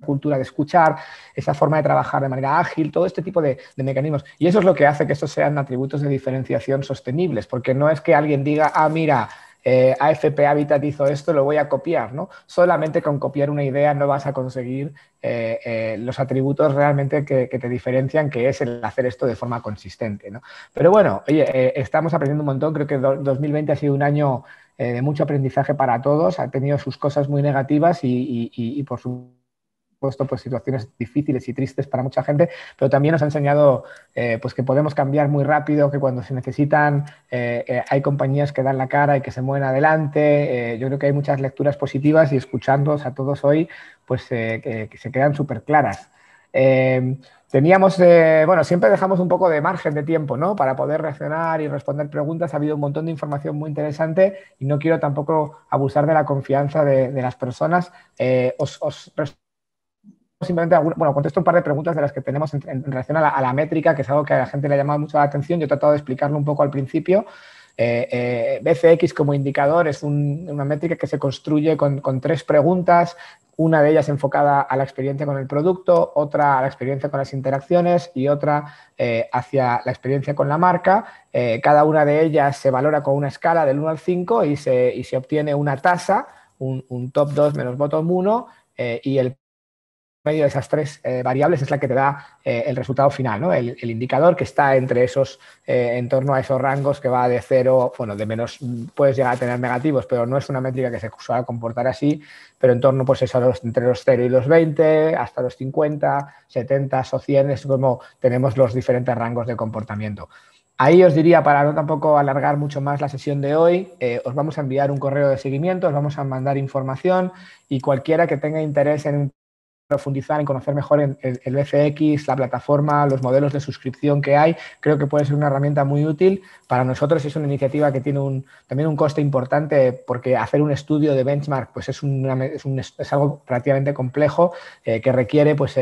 A: cultura de escuchar, esa forma de trabajar de manera ágil, todo este tipo de mecanismos. Y eso es lo que hace que estos sean atributos de diferenciación sostenibles, porque no es que alguien diga, mira, AFP Habitat hizo esto, lo voy a copiar, ¿no? Solamente con copiar una idea no vas a conseguir los atributos realmente que te diferencian, que es el hacer esto de forma consistente, ¿no? Pero bueno, oye, estamos aprendiendo un montón. Creo que 2020 ha sido un año de mucho aprendizaje para todos. Ha tenido sus cosas muy negativas y por supuesto, pues situaciones difíciles y tristes para mucha gente, pero también nos ha enseñado pues que podemos cambiar muy rápido, que cuando se necesitan hay compañías que dan la cara y que se mueven adelante. Yo creo que hay muchas lecturas positivas, y escuchándoos a todos hoy, pues que se quedan súper claras. Teníamos, bueno, siempre dejamos un poco de margen de tiempo, ¿no?, para poder reaccionar y responder preguntas. Ha habido un montón de información muy interesante y no quiero tampoco abusar de la confianza de las personas. Simplemente, bueno, contesto un par de preguntas de las que tenemos en relación a la métrica, que es algo que a la gente le ha llamado mucho la atención. Yo he tratado de explicarlo un poco al principio. BCX como indicador es una métrica que se construye con 3 preguntas, una de ellas enfocada a la experiencia con el producto, otra a la experiencia con las interacciones y otra hacia la experiencia con la marca. Cada una de ellas se valora con una escala del 1 al 5 y se obtiene una tasa, un top 2 menos bottom 1, y el medio de esas 3 variables es la que te da el resultado final, ¿no? El indicador que está entre esos, en torno a esos rangos que va de 0, bueno, de menos, puedes llegar a tener negativos, pero no es una métrica que se suele comportar así, pero en torno, pues eso, entre los 0 y los 20, hasta los 50, 70 o 100, es como tenemos los diferentes rangos de comportamiento. Ahí os diría, para no tampoco alargar mucho más la sesión de hoy, os vamos a enviar un correo de seguimiento, os vamos a mandar información y cualquiera que tenga interés en profundizar, en conocer mejor el BCX, la plataforma, los modelos de suscripción que hay, creo que puede ser una herramienta muy útil. Para nosotros es una iniciativa que tiene también un coste importante, porque hacer un estudio de benchmark pues es algo relativamente complejo que requiere pues,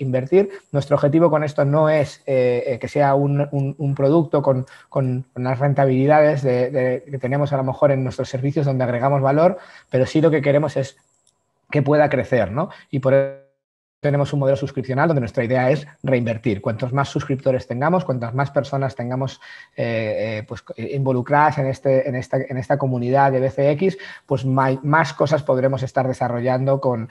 A: invertir. Nuestro objetivo con esto no es que sea un producto con unas rentabilidades que tenemos a lo mejor en nuestros servicios donde agregamos valor, pero sí lo que queremos es que pueda crecer, ¿no? Y por eso tenemos un modelo suscripcional donde nuestra idea es reinvertir. Cuantos más suscriptores tengamos, cuantas más personas tengamos pues, involucradas en esta comunidad de BCX, pues más cosas podremos estar desarrollando con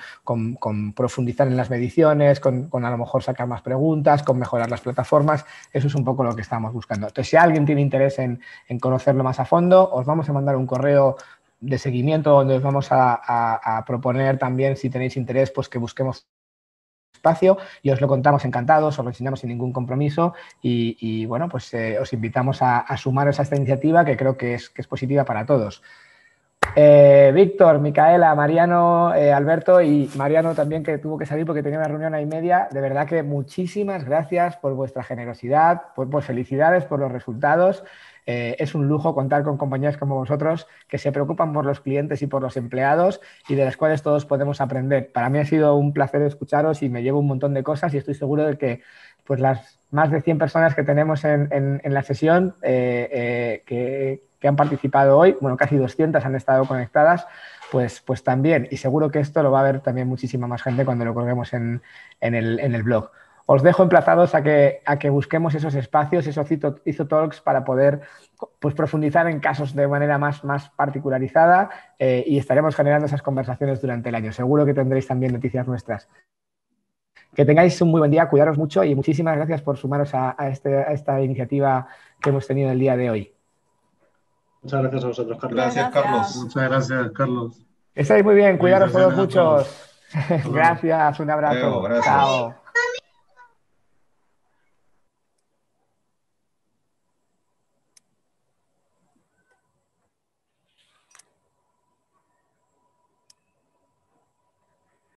A: profundizar en las mediciones, con a lo mejor sacar más preguntas, con mejorar las plataformas. Eso es un poco lo que estamos buscando. Entonces, si alguien tiene interés en conocerlo más a fondo, os vamos a mandar un correo de seguimiento donde os vamos a proponer también, si tenéis interés, pues que busquemos espacio y os lo contamos encantados, os lo enseñamos sin ningún compromiso y bueno, pues os invitamos a sumaros a esta iniciativa que creo que es positiva para todos. Víctor, Micaela, Mariano, Alberto y Mariano también, que tuvo que salir porque tenía una reunión a 1:30. De verdad que muchísimas gracias por vuestra generosidad, por felicidades por los resultados. Es un lujo contar con compañías como vosotros que se preocupan por los clientes y por los empleados y de las cuales todos podemos aprender. Para mí ha sido un placer escucharos y me llevo un montón de cosas y estoy seguro de que pues, las más de 100 personas que tenemos en la sesión que han participado hoy, bueno, casi 200 han estado conectadas, pues también. Y seguro que esto lo va a ver también muchísima más gente cuando lo colguemos en el blog. Os dejo emplazados a que busquemos esos espacios, esos Izotalks para poder pues, profundizar en casos de manera más particularizada y estaremos generando esas conversaciones durante el año. Seguro que tendréis también noticias nuestras. Que tengáis un muy buen día, cuidaros mucho y muchísimas gracias por sumaros a esta iniciativa que hemos tenido el día de hoy.
E: Muchas gracias a vosotros, Carlos.
B: Gracias, Carlos.
G: Muchas gracias, Carlos.
A: Estáis muy bien, cuidaros todos
G: Felicitaciones a
A: muchos. Gracias, un abrazo.
B: Gracias.
A: Chao.